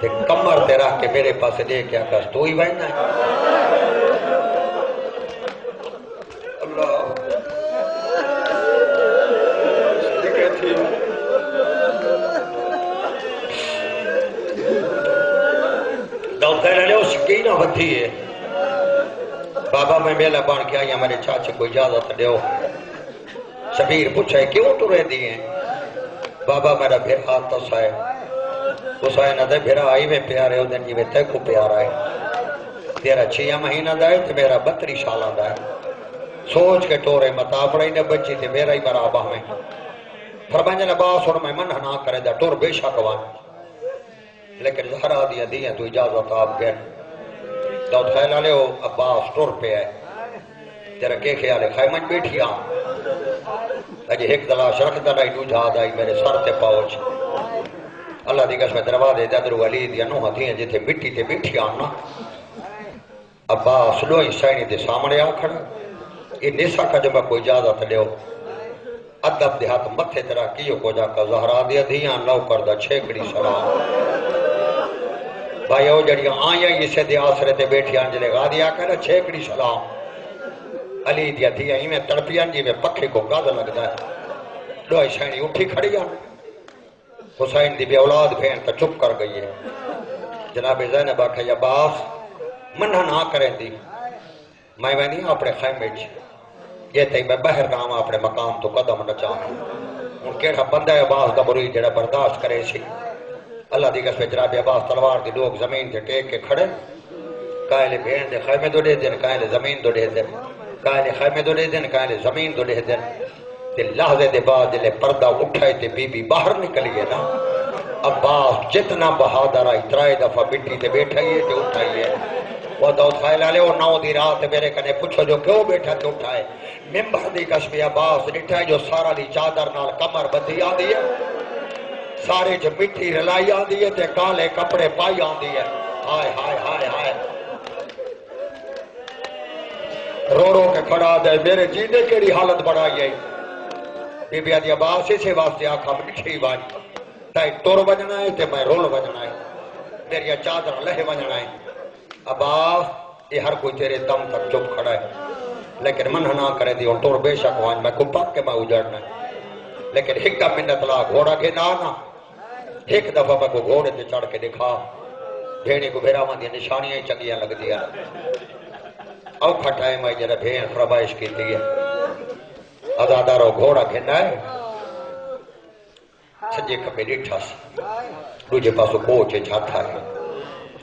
تے کمر تے رہ کے میرے پاسے دے کیا کس تو ہی بہنا ہے اللہ دیکھے تھی دوستہ لے اس سکینہ ہوتی ہے بابا میں میلہ بان کے آئی ہمارے چاچے کو اجازت دے ہو شبیر پوچھا کیوں تو رہ دیئے بابا میرا پھر ہاتھ تو سائے حسین دے پھر آئی میں پیارے ہو دن جی میں تے کو پیارا ہے تیرا 6 مہینہ دائے تو میرا 32 سالہ دائے سوچ کے ٹورے متا پڑائی نے بچی تھی میرا ہی مرابہ میں فرمائیں عباس اور میں منہ نہ کرے دا ٹور بے شک وان لیکن زہرا دیا دیا تو اجازت آپ گئے داؤد خیال آلے ہو عباس ٹور پہ آئے تیرا کے خیال ہے خیمن بیٹھی آن اجھے ایک دلاش رکھ دلائی نو جہاد آئی میرے سر تے پاؤچ اللہ دی قسم دروازے دادرو علی دیا نوہ دیا جتے مٹی تے بیٹھی آنا عباس لوئی سائنی دے سامنے آ کھڑا یہ نیسا کا جب کوئی اجازت لے ہو ادب دے ہاتھ متھے ترا کیو کو جا کا زہرا دیا دیا لو کردہ چھیکڑی سلام بھائی او جڑیاں آئیں اسے دے آسرے تے بیٹھی آنجلے گا دیا کہنا چھیکڑی سلام علی دیا دیا ہی میں تڑپی آنجی میں پکھے کو گاد لگ جائے لوئی سائنی اٹھی کھڑی آن حسین دی بے اولاد بھین تا چپ کر گئی ہے جناب زینب آکھا یا باس منہ نہ کریں دی میں نہیں اپنے خیمے چ یہ تھی میں بہر نام اپنے مقام تو قدم نہ چاہوں ان کیڑا بندہ عباس دا مرید جڑا برداشت کرے سی اللہ دی قسم جناب عباس تلوار دی لوگ زمین تے ٹیک کے کھڑے قائل بھین دے خیمے دو دے دن قائل زمین دو دے دن کہنے خیمے دو دے دن کہنے زمین دو دے دن تے لحظے دے بعد جلے پردہ اٹھائے تے بی بی باہر نکلیے نا عباس جتنا بہادر آئی ترائے دفعہ مٹی تے بیٹھائیے تے اٹھائیے وہ داؤد خیل آلے وہ 9 دی رات میرے کنے پوچھو جو کیوں بیٹھا تے اٹھائے ممبر دی کشمی عباس نٹھائے جو سارا دی چادر نال کمر بدھی آدھی ہے سارے جو مٹی رلائی آدھی ہے تے کالے کپڑے پائی آدھی ہے ہائے ہائے ہائے ہائے رو رو کے کھڑا دے میرے جینے کیڑی حالت بڑھائی ہے بی بی آدھی عباس اسے واسطے آکھا مٹھی بانی تائے ٹور بجنا ہے تے میں رول بجنا ہے میری چادر لہے بجنا ہے عباس یہ ہر کوئی تیرے دم تک چپ کھڑا ہے لیکن منہ نہ کرے دی اور ٹور بے شک وہاں میں کو پاک کے میں اجڑنا ہے لیکن ایک منت لا گھوڑا کے نانا ایک دفعہ میں کو گھوڑے تے چڑھ کے دکھا بھیڑے کو بھیراواں دی نشانیاں چنگیاں لگ دیا اوکھا ٹائم ہے جڑا بھیڑ فرمائش کی تھی ازادارو گھوڑا کھنا ہے سجے کبھی ڈٹھا سی دوجے پاسو کوچے چھاتا ہے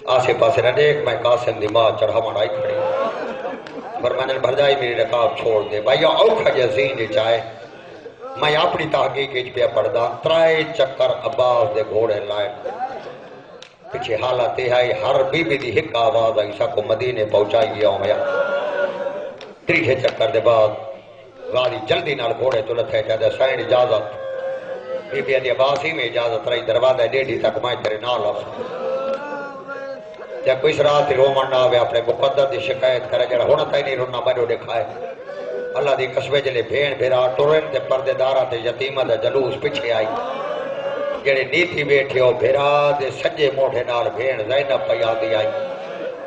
آسے پاسے نہ دیکھ میں قاسم دی ماں چڑھا مڑائی کھڑی پر میں نے بھرجائی میری رکاب چھوڑ دے بھائی اوکھا جزین چاہے میں اپنی تحقیق اچ پیا پڑھدا ترائے چکر عباس دے گھوڑے لائے پیچھے حالت یہ ہے ہر بی بی دی ایک آواز آئی سا کو مدینے پہنچائی گیا ہوں میں تیجے چکر دے بعد غازی جلدی نال گھوڑے تو لتھے چاہتے سائن اجازت بی بی عباس ہی میں اجازت رہی دروازہ ڈیڈی تک میں تیرے نال آ جب کوئی رات رومن نہ آوے اپنے مقدر دی شکایت کرے جڑا ہونا تھی نہیں رونا بڑو دکھائے اللہ دی قسمے جلے بھین بھیرا ٹورن تے پردے دارا تے یتیمہ دا جلوس پیچھے آئی جڑے نیتی بیٹھے ہو بھیرا دے سجے موٹے نال بھین زینب پیا دی آئی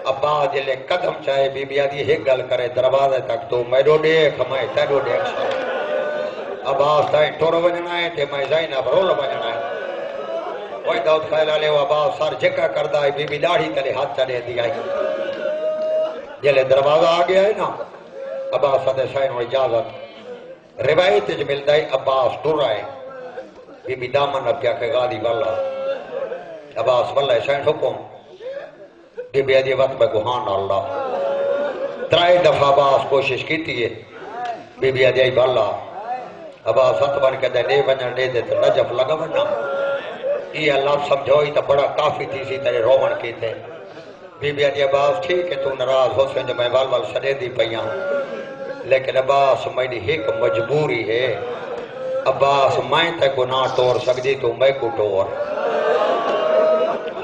ابا جلے قدم چاہے بی بی آدھی ایک گل کرے دروازے تک تو میرو دیکھ میں تیرو دیکھ سا عباس تائیں ٹورو بجنا ہے تے میں زینب رول بجنا ہے کوئی داؤد خیل آلے ہو عباس سار جکا کردہ ہے بی بی داڑھی تلے ہاتھ چلے دی آئی جلے دروازہ آ گیا ہے نا عباس صدر سائن و اجازت روایت جو ملتا ہے عباس ٹور آئے بی بی دامن اب کیا کہ غادی والا عباس واللہ سائن حکم بی بی آدھی وقت میں گوھان اللہ ترائے دفعہ عباس کوشش کی تھی بی بی آدھی والا عباس ست بن کے دے ونجن دے دے تو نجف لگا ورنہ یہ اللہ سمجھوئی تا بڑا کافی تھی سی تیرے رومن کی تھے بی بی آدھی عباس ٹھیک ہے تو ناراض ہو سن جو میں وال سڑے دی پئیاں لیکن عباس میری ایک مجبوری ہے عباس میں تے گناہ ٹور سکتی تو میں کو ٹور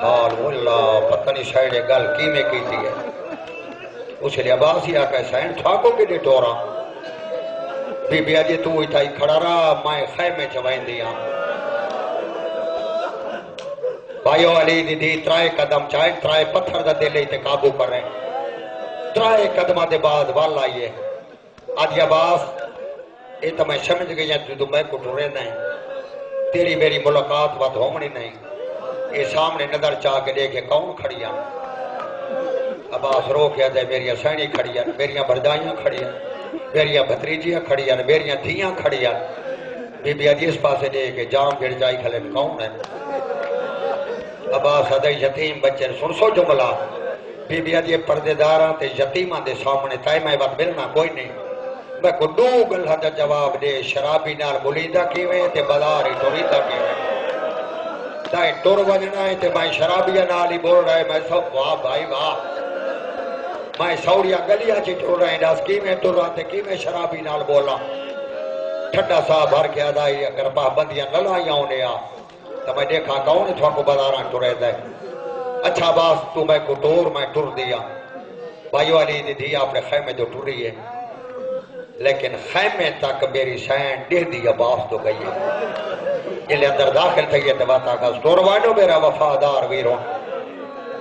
حال اللہ پتہ نہیں شاید گل کی میں کی تھی ہے اس لیے عباس ہی آکے سین ٹھاکو کے لئے ٹورا بی بی آدھی تو اتائی کھڑا رہا میں خیمے چوائن دیا بھائیو علی دی دی ترائے قدم چاہے ترائے پتھر دا دے لے تے قابو کر رہے ترائے قدمہ دے بعد والا آئیے آدھی عباس اے تو میں سمجھ گئی ہیں تو میں کو ٹورے نہیں تیری میری ملاقات بات ہومنی نہیں اے سامنے نظر چاہ کے دیکھے کون کھڑیاں عباس رو کیا دے میری سینی کھڑیاں میری بردائیاں کھڑیاں میری بھتریجیاں کھڑیاں میری دھیاں کھڑیاں بی بی آدھی اس پاسے دیکھے جام گھڑ جائی کھلے کون ہے عباس ادھے یتیم بچے سن سو جملہ بی بی آدھی پردے داراں تے یتیماں دے سامنے تائے میں وقت ملنا کوئی نہیں میں کو دو گلہ دا جواب دے شرابی نال ملیدہ کیویں تے بازاری ٹوریدہ کیویں تائیں ٹور وجنا ہے تے میں شرابیہ نال ہی بول رہا ہے میں سب واہ بھائی واہ میں سوڑیا گلیاں چی ٹور رہے ہیں داس کیویں ٹور رہا تے کیویں شرابی نال بولا ٹھنڈا سا بھر کے آدھائی اگر پابندیاں نہ لائیاں ہونے آ تو میں دیکھا کون ہے تھوڑا کو بازاراں ٹورے دے اچھا باس تو میں کو ٹور میں ٹور دیا بھائیو علی دی دیا اپنے خیمے جو ٹوری ہے لیکن خیمے تک میری سین دے دی عباس تو گئی ہے یہ لئے اندر داخل تھے یہ تباتا کا سٹور وائنو میرا وفادار ویروں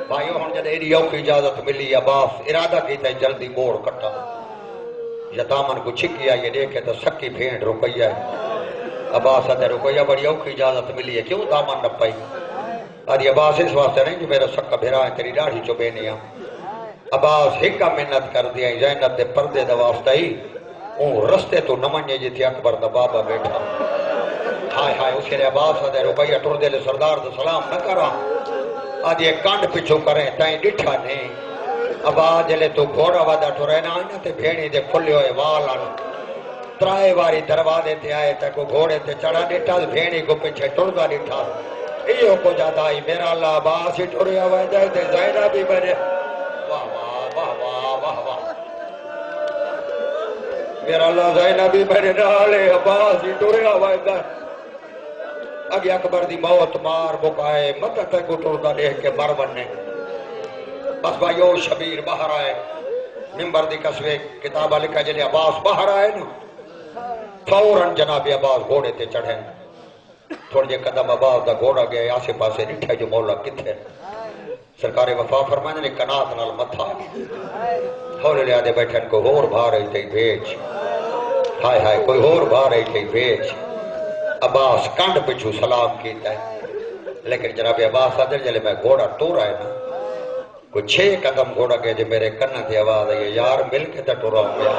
بھائیو ہم جد ایڈی یوکی اجازت ملی عباس ارادہ کی تے جلدی موڑ کٹا یتامن کو چھکیا یہ دیکھے تو سکی بھینڈ رکیا ہے عباس ادھے رکیا بڑی یوکی اجازت ملی ہے کیوں دامن نہ پائی آدھی عباس اس واسطے نہیں جو میرا سکا بھیرا ہے تیری ڈاڑھی چوبے نیا عباس ہکا منت کر دیا زینب دے پردے دا واسطہ ہی اون رستے تو نمانیے جی تھی اکبر دا بابا بیٹھا ہائے ہائے اس کے لئے عباس ادھے رکیا ٹور دے لے سردار دا سلام نہ کرا آدھی ایک کانڈ پچھو کریں تائیں ڈٹھا نہیں ابا جلے تو گھوڑا وادا ٹورے نہ آئینا تے بھیڑی دے کھلے ہوئے والان ترائے واری دروازے تے آئے تے کو گھوڑے تے چڑھا ڈیٹا بھیڑی کو پیچھے ٹردا ڈیٹا ایو کو جاتا ہی میرا اللہ عباس ہی ٹوریا ہوئے جائے تے زینب بھی بنے واہ واہ واہ واہ واہ واہ میرا اللہ زینب بھی بنے نالے عباس ہی ٹوریا ہوئے جائے اگے اکبر دی موت مار بکائے مت تے کو ٹردا دیکھ کے مر بننے بس بھائیو شبیر باہر آئے ممبر دی قصوے کتابہ لکھا جلے عباس باہر آئے نا فوراً جناب عباس گھوڑے تے چڑھیں تھوڑے جے قدم عباس دا گھوڑا گیا آسے پاسے نٹھے جو مولا کتھے سرکار وفا فرمائنے نے کنات نال متھا ہولے لے آدھے بیٹھن کو ہور بھا رہی تھی بھیج ہائے ہائے کوئی ہور بھا رہی تھی بھیج عباس کنڈ پچھو سلام کیتا ہے لیکن جناب عباس آدھے جلے میں گھوڑا ٹور آئے نا کوئی 6 قدم گھوڑا گئے جو میرے کنہ تھی آواز آئی یار مل کے تا ٹورا ہوں گیا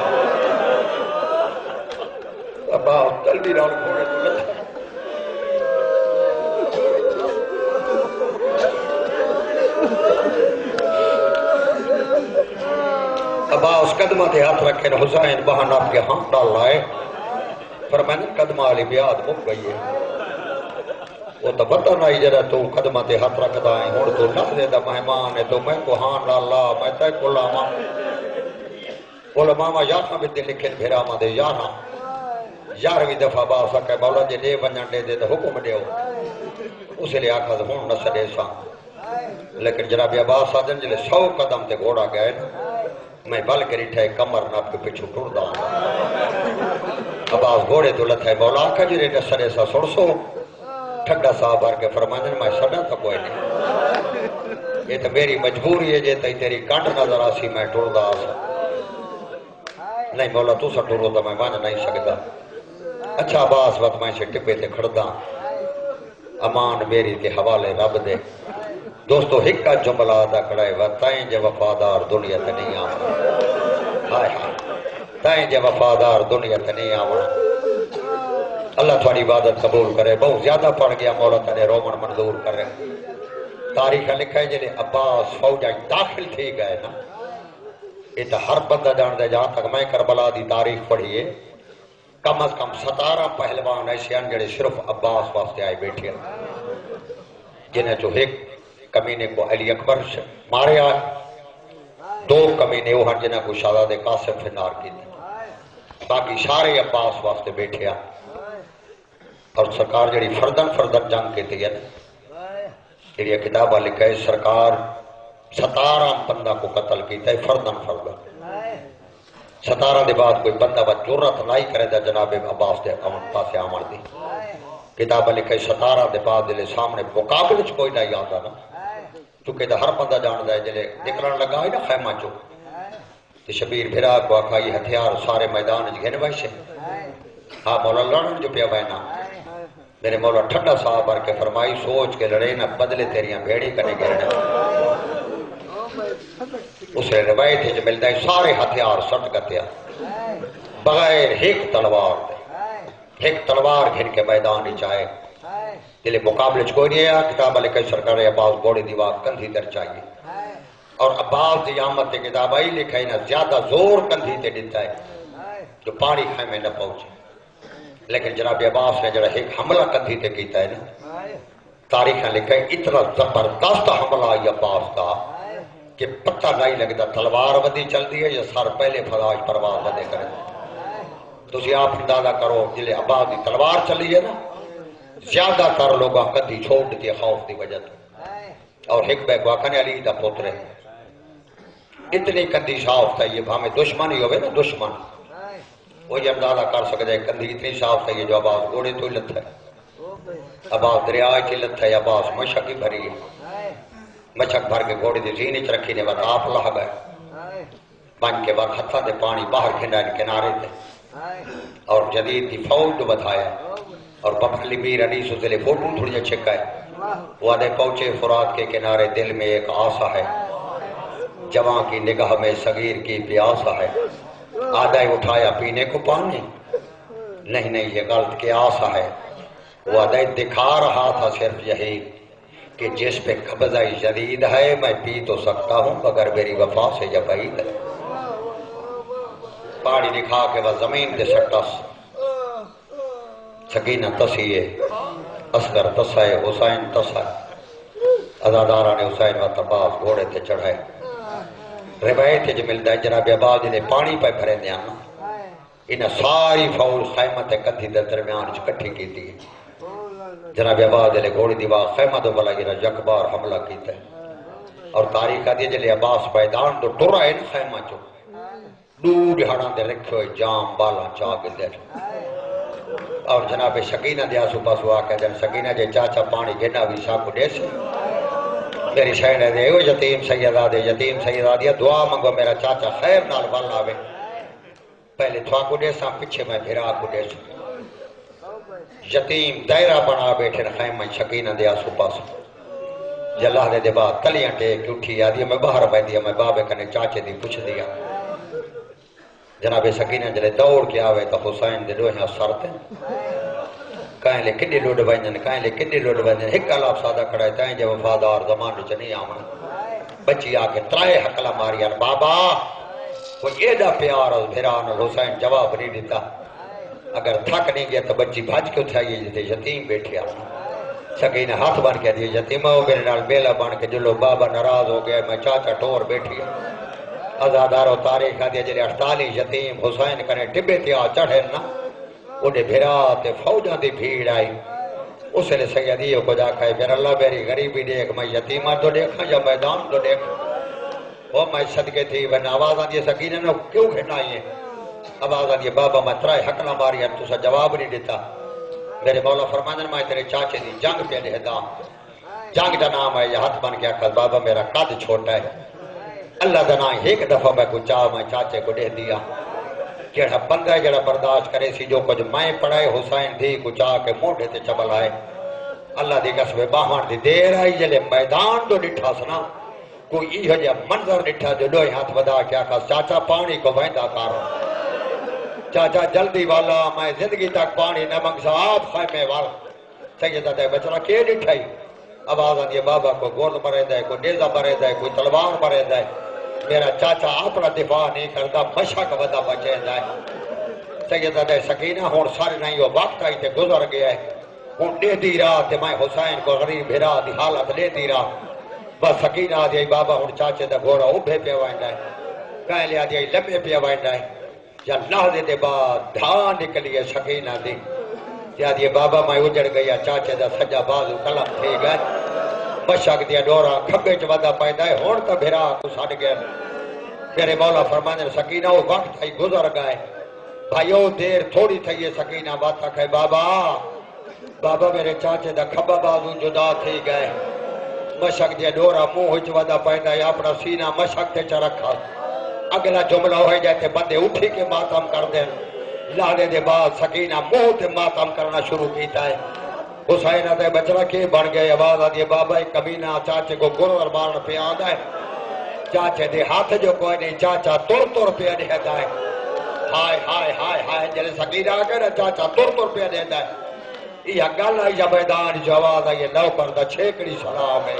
عباس جلدی رال گھوڑے تو لتا عباس قدمہ تھے ہاتھ رکھے حسین بہن آپ کے ہاتھ ڈال لائے پر میں نے قدمہ علی بیاد مک گئی ہے وہ تو بتا نہیں جرہ تو قدمہ تے ہاتھ رکھدا ہے ہون تو نہ دے دا مہمان ہے تو میں کو ہاں لالا میں تے کو لاما بولا ماما یارہ بھی دے لکھن بھیرا ما دے یارہ 11ویں دفعہ با سکے مولا جے لے ونجن دے دے تو حکم دیو اسے لے آکھا ہون نہ سڑے سا لیکن جناب عباس آدن جلے 100 قدم تے گھوڑا گئے میں بل کے ریٹھے کمر نہ کے پیچھو ٹردا عباس گھوڑے تو لتھے مولا آکھا جی نہ سڑے سا سڑ سو ٹھڈا صاحب بھر کے فرمائے میں سڑا تو کوئی نہیں یہ تو میری مجبوری ہے جے تیری کنڈ نظر آسی میں ٹردا آسا نہیں مولا تو سا ٹرو تو میں مان نہیں سکتا اچھا عباس وقت میں سے ٹپے تے کھڑدا امان میری تے حوالے رب دے دوستو ہکا جملہ دا کڑائے تائیں جے وفادار دنیا تے نہیں آونا ہائے ہائے تائیں جے وفادار دنیا تے نہیں آونا اللہ تھوڑی عبادت قبول کرے بہت زیادہ پڑھ گیا مولا تنے رومن منظور کرے تاریخ لکھا ہے جنہیں عباس فوجہ داخل تھی گئے نا یہ تو ہر بندہ جان دے جہاں تک میں کربلا دی تاریخ پڑھیے کم از کم 17 پہلوان ایسے ہیں جڑے صرف عباس واسطے آئے بیٹھے جنہیں جو ایک کمینے کو علی اکبر مارے آئے 2 کمینے وہ جنہیں کو شہزادے قاسم فنار کی تھی باقی سارے عباس واسطے بیٹھے آئے اور سرکار جڑی فردن جنگ کے تھی جڑی کتابہ لکھا ہے سرکار 17 بندہ کو قتل کیتا ہے فردن 17 دے بعد کوئی بندہ با جرت نہیں کرے دا جناب عباس دے پاسے آمر دی کتابہ لکھا ہے 17 دے بعد دلے سامنے مقابل کوئی نہیں آتا نا چونکہ دا ہر بندہ جان دا ہے جلے نکلن لگا ہے نا خیمہ چو تے شبیر بھرا کو آکھا یہ ہتھیار سارے میدان گھن ویسے ہاں مولا لڑن جو پیا وینا میرے مولا ٹھنڈا صاحب بھر کے فرمائی سوچ کے لڑے نہ بدلے تیریاں بھیڑی کنے گرنے اسے روایت جو ملتا ہے سارے ہتھیار سٹ گتیا بغیر ایک تلوار گھن کے میدان ہی چاہے دلے مقابلے کوئی نہیں ہے کتاب لکھے سرکار عباس گوڑی دیوار کندھی در چاہیے اور عباس دی آمد کتاب آئی لکھا ہے نا زیادہ زور کندھی تے دیتا ہے جو پانی خیمے نہ پہنچے لیکن جناب عباس نے جڑا ایک حملہ کندھی تے کیتا ہے نا تاریخ لکھا ہے اتنا زبردست حملہ آئی عباس کا کہ پتہ نہیں لگتا تلوار ودی چل دی ہے یا سر پہلے فضاج پرواز ودے کرے تو اسی آپ اندازہ کرو جلے عباس دی تلوار چلی ہے نا زیادہ تر لوگاں کندھی چھوڑ دیتی ہے خوف دی وجہ اور ایک بیک واقعنے علی دا پوترے اتنی کندھی صاف تھا یہ ہمیں دشمن ہی ہوئے نا دشمن وہی اندازہ کر سکتے ہیں کندھی اتنی صاف تھا یہ جو عباس گھوڑے تو لت ہے عباس دریا کی لت ہے عباس مشک ہی بھری ہے مشک بھر کے گھوڑے دی زین چ رکھی نے بعد آپ لہ گئے بن کے بعد ہتھا دے پانی باہر کھنڈا کنارے تے اور جدید کی فوج جو بتایا اور بکھلی میر انیس اسے لے فوٹو تھوڑی اچھے ہے وہ آدھے پہنچے فرات کے کنارے دل میں ایک آسا ہے جوان کی نگاہ میں صغیر کی پیاسا ہے آدھا اٹھایا پینے کو پانی نہیں یہ غلط کے آسا ہے وہ آدھے دکھا رہا تھا صرف یہی کہ جس پہ قبضہ جدید ہے میں پی تو سکتا ہوں مگر میری وفا سے جب بعید ہے. پہاڑی دکھا کے وہ زمین دے سٹس سکینہ تسیے اصغر تسائے حسین تسائے ازادارہ نے حسین و تباس گھوڑے تے چڑھائے. روایت جو ملتا ہے جناب عباس نے پانی پہ بھرے دیا نا انہیں ساری فول خیمت کدھی در درمیان کٹھی کی تھی. جناب عباس نے گھوڑی دیوار خیمہ دو بلا گرا یکبار حملہ کیتا ہے اور تاریخ آدھی جلے عباس پیدان تو ٹورا ہے نا خیمہ چو دور ہڑاں دے رکھے ہوئے جام بالا چاک دے اور جناب سکینہ دیا سپا سوا کہ جن سکینہ جے چاچا پانی گھنا بھی شاہ کو دے سے میری شہر دے او یتیم سیدہ دے یتیم سیدہ دیا دعا منگو میرا چاچا خیر نال والا آوے پہلے تھوا کو دے سا پچھے میں بھرا کو دے سا یتیم دائرہ بنا بیٹھے خیمہ سکینہ دیا سپا سوا جلہ دے بعد کلیاں ٹیک اٹھی آدھی میں باہر بائی دیا میں بابے کنے چاچے دی پوچھ دیا. جناب سکینہ جلے دوڑ کے آوے تو حسین دے لوہیاں سرتے کہیں لے کڈی لوڈ بنجن کہیں لے کڈی لوڈ بنجن ایک کلاب سادہ کھڑا ہے تائیں جب وفادار زمان رچ نہیں آمنا بچی آکے ترائے حقلہ ماریان بابا وہ ایڈا پیار اور بھیران اور حسین جواب نہیں دیتا اگر تھک نہیں گیا تو بچی بھاج کے اٹھائیے جتے یتیم بیٹھے آنا. سکینہ ہاتھ بن کے دیئے یتیمہ ہو میرے نال بیلا بن کے جلو بابا ناراض ہو گیا میں چاچا ٹور بیٹھی ازادار و تاریخ آدھے جلے 48 یتیم حسین کنے ٹبے تیا چڑھے نا انہیں بھیرات فوجہ دی بھیڑ آئی اس لئے سیدیوں کو جا کھائے پھر اللہ میری غریبی دیکھ میں یتیمہ تو دیکھا یا میدان تو دیکھا وہ میں صدقے تھی وہ آواز آدھی سکینہ نے کیوں گھٹائی ہے آواز آدھی بابا میں ترائے حقلہ ماری ہے تو سا جواب نہیں دیتا میرے مولا فرماندن میں تیرے چاچے دی جنگ پہ دہتا جنگ دا نام ہے یہ ہاتھ بن کے آکھا بابا میرا قد چھوٹا ہے اللہ دا نام ایک دفعہ میں کچھ چاہ میں چاچے کو دے دیا جڑا بندہ جڑا برداشت کرے سی جو کچھ میں پڑھائے حسین تھی کچھ آ کے موڑے تے چبل آئے اللہ دی قسم باہر دی دیر آئی جلے میدان تو ڈٹھا سنا کوئی ایہو جا منظر ڈٹھا جو دوئے ہاتھ بدا کے آکھا چاچا پانی کو ویندہ کارو چاچا جلدی والا میں زندگی تک پانی نہ منگسا آپ خیمے والا سیدہ دے بچنا کیے ڈٹھائی آواز آدھی بابا کو گورد مرے دے کوئی نیزہ مرے دے کوئی تلوار مرے دے میرا چاچا اپنا دفاع نہیں کرتا مشک ودا بچے دے سیدہ دے سکینہ ہون سارے نہیں ہو وقت آئی تے گزر گیا ہے ہون دے دی رہا تے میں حسین کو غریب بھیرا دی حالت لے دی رہا بس سکینہ آدھی بابا ہون چاچے دا گھوڑا اوبھے پہ وائنڈا ہے کہیں لے آدھی لمبے پہ وائنڈا ہے یا لحظے دے بعد دھان نکلیے سکینہ دی یا دی بابا میں اجڑ گیا چاچے دا سجا بازو کلم تھی گئے مشک دیا ڈورا کھبے چ ودا پیدا ہے ہون تا بھیرا کو سڑ گیا میرے مولا فرمانے سکینہ وہ وقت تھا گزر گئے بھائیو دیر تھوڑی تھی یہ سکینہ بات تھا کہ بابا میرے چاچے دا کھبا بازو جدا تھی گئے مشک دیا ڈورا منہ ہچ ودا پیدا ہے اپنا سینہ مشک تے چ رکھا اگلا جملہ ہوئے جاتے بندے اٹھی کے ماتم کر دیں لانے دے بعد سکینہ منہ تے ماتم کرنا شروع کیتا ہے حسین آتا ہے بچڑا کے بڑھ گئے آواز آتی ہے بابا ایک کمینہ چاچے کو گرور مارن پہ آدھا ہے چاچے دے ہاتھ جو کوئی نہیں چاچا تور پہ دیتا ہے ہائے ہائے ہائے ہائے جلے سکینہ آگے نا چاچا تور پہ دیتا ہے یہ گل آئی جا میدان جو آواز آئی ہے نو پردہ چھیکڑی سلام ہے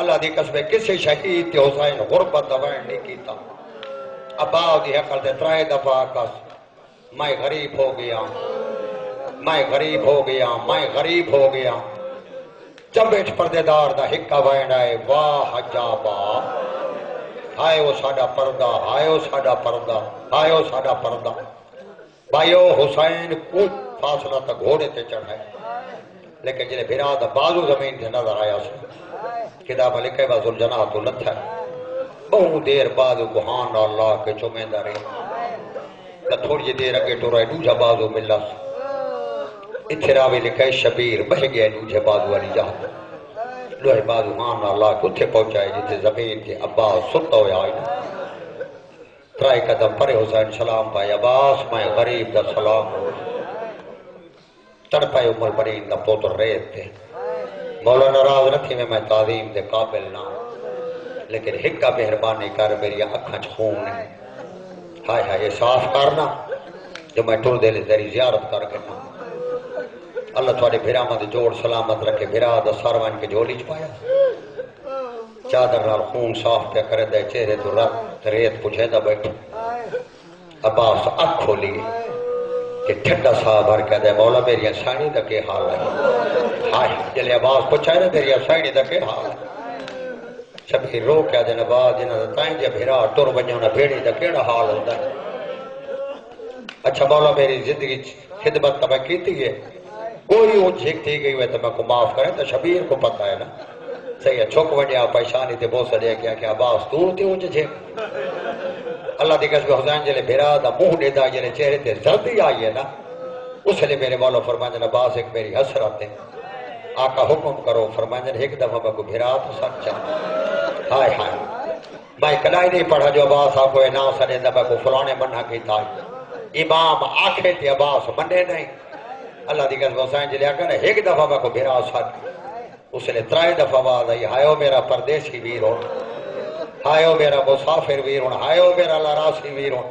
اللہ دی قسمیں کسی شہید تے حسین غربت دوائن نہیں کیتا اباؤ دی حقل دے ترائے دفعہ کس میں غریب ہو گیا میں غریب ہو گیا میں غریب ہو گیا چمبیٹ پردیدار دا حکا وائن آئے واہ حجابا ہائے وہ ساڑا پردہ ہائے وہ ساڑا پردہ ہائے وہ ساڑا پردہ بھائیو حسین کچھ فاصلہ تک گھوڑے تے چڑھائے لیکن جنہیں بھیرا دا بازو زمین تے نظر آیا سے کتاب لکھے بازو الجناح تو لتھا ہے بہو دیر بازو گہان اللہ کے چمیندہ رہے تھوڑی دیر اگے تو رہے دوجہ بازو ملا اتھراوی لکھے شبیر بہ گئے دوجہ بازو والی جہاں لوہے بازو مان اللہ کو اتھے پہنچائے جتے زمین کے عباس ستا ہویا آئی ترائی قدم پر حسین سلام پائے عباس میں غریب دا سلام ہو تڑپائے عمر برین دا پوتر ریت تھے مولا ناراض رکھی میں تعظیم دے قابل نہ لیکن حکا مہربانی کر میری اکھاں خون ہے ہائے ہائے صاف کرنا جو میں ٹور دے لے تیری زیارت کر کے اللہ تھوڑے بھیرا مد جوڑ سلامت رکھے بھیرا دا ساروان کے جھولی چ پایا چادر نال خون صاف پہ کرے دے چہرے تو رت ریت پوچھے دا بیٹھ عباس اکھ کھولی کہ ٹھڈا سا بھر کے دے مولا میری سائنی دا کے حال ہے ہائے جلے عباس پوچھا ہے میری سائنی دا کے حال ہے شبیر رو کیا دے نباز جنہاں دا تائیں جے بھیرا ٹر ونجو نہ بھیڑی دا کیڑا حال ہوتا ہے اچھا مولا میری زندگی خدمت تو میں کیتی ہے کوئی وہ جھیک تھی گئی ہوئے تو میں کو معاف کریں تو شبیر کو پتہ ہے نا صحیح ہے چھوک ونجیا پیشانی تے بہت سڑے کیا کہ عباس تو تے اونچ جھیک اللہ دی قسم حسین جلے بھیرا دا منہ دے دا جلے چہرے تے زردی آئی ہے نا اس لیے میرے مولا فرمائیں عباس ایک میری حسرت ہے آقا حکم کرو فرمائیں ایک دفعہ میں کو بھیرا تو سچا ہائے ہائے میں کدائی نہیں پڑھا جو عباس آپ کو نام سنے دبا کو فلانے منع کی تھا امام آنکھیں تھے عباس منے نہیں اللہ دی قسم حسین جلے آقا نے ایک دفعہ میں کو بھیرا سچ اس نے 3 دفعہ آواز آئی ہائیو میرا پردیسی ویر ہو ہائیو میرا مسافر ویر ہو ہائیو میرا لراسی ویر ہو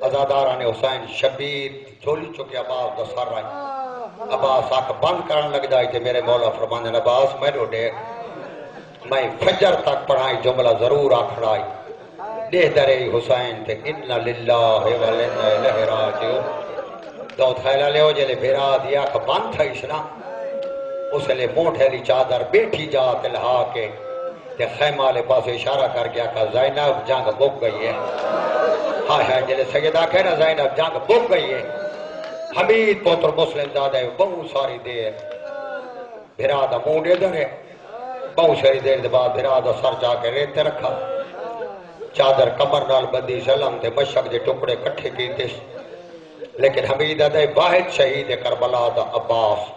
ازادارہ نے حسین شبیر چولی چکے عباس دا سر رہی عباس آنکھ بند کرن لگ جائے کہ میرے مولا فرمانے عباس میں رو دے میں فجر تک پڑھائی جملہ ضرور آکھڑائی دے درے حسین تے انَّ لِلَّهِ وَإِنَّا إِلَيْهِ راجعون تو تھیلا لے ہو جلے بھیرا دیا کہ بند تھا اسنا اس لئے موٹھے لی چادر بیٹھی جا تلہا کے تے خیمہ لے پاس اشارہ کر گیا کہ زینب جنگ بک گئی ہے ہاں ہاں جلے سیدہ کہنا زینب جنگ بک گئی ہے حمید پوتر مسلم زادہ ہے بہت ساری دیر بھیرا دا منہ دے درے بہت ساری دیر دے بعد بھیرا دا سر جا کے ریتے رکھا چادر کمر نال بندی سلم تے مشک دے ٹکڑے کٹھے کیتے لیکن حمید دے واحد شہید کربلا دا عباس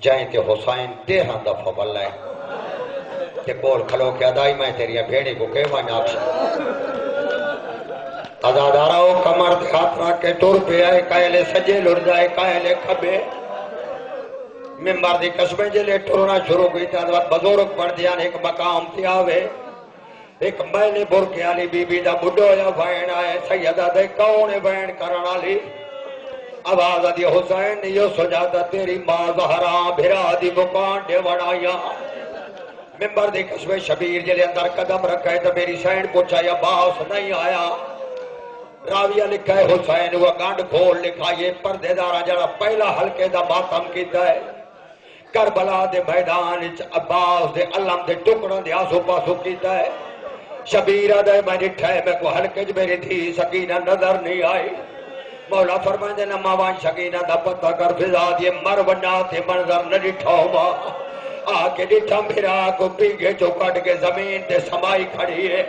جائیں تے حسین 13 دفعہ بلائے تے کول کھلو کے ادائی میں تیری بھیڑی کو کہوا ناکش ازادارہ ہو کمر دے ہاتھ رکھ کے ٹور پہ آئے کائلے سجے لڑ جائے کائلے کھبے ممبر دی قصبے جلے ٹرنا شروع کی تھا بزرگ پڑھ دیا ایک مقام تھی آوے ایک مہینے برکے آلی بی بی دا بڑھو یا بین آئے سیدہ دے کون بین کرنا لی آواز دی حسین یہ سجادہ تیری ماں زہرا بھرا دی بکان دے وڑایا ممبر دی قصبے شبیر جلے اندر قدم رکھے تو میری سین پوچھا یا باس نہیں آیا راویہ لکھا ہے حسین وہ گانڈ کھول لکھا یہ پردے دارا جڑا پہلا حلقے دا ماتم کیتا ہے کربلا دے میدان عباس دے علم دے ٹکڑوں دے آسو پاسو کیتا ہے شبیرہ دے میں نٹھے میں کو حلقے جو میری تھی سکینہ نظر نہیں آئی مولا فرمائے دے نماوان سکینہ دا پتہ کر فضا دیے مر بنا تھے منظر نہ نٹھا ہوا آکے ڈٹھا بھرا کو پیگے جو کٹ کے زمین تے سمائی کھڑی ہے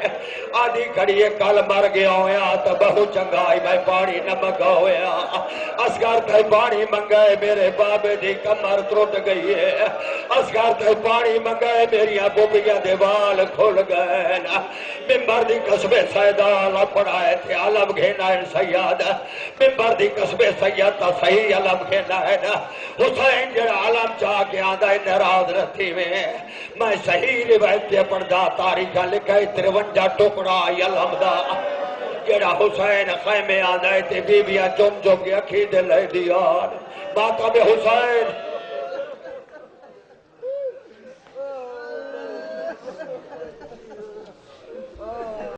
آدھی کھڑی ہے کل مر گیا ہویا تو بہو چنگائی میں پانی نہ منگا ہویا اسکار تے پانی منگائے میرے بابے دی کمر ترٹ گئی ہے اسکار تے پانی منگائے میری بوبیاں دے وال کھل گئے ممبر دی قصبے سیدال پڑھائے تھے علم گھینا ہے سید ممبر دی قصبے سید تا صحیح علم گھینا ہے حسین جڑا علم چاہ کے آدھا نراض رہتی میں صحیح روایت پہ پڑھدا تاریخہ لکھا 53 ٹکڑا علم دا جڑا حسین خیمے آدھائے تے بی بیاں چم چم کے اکھی دے لے دیار باقا میں حسین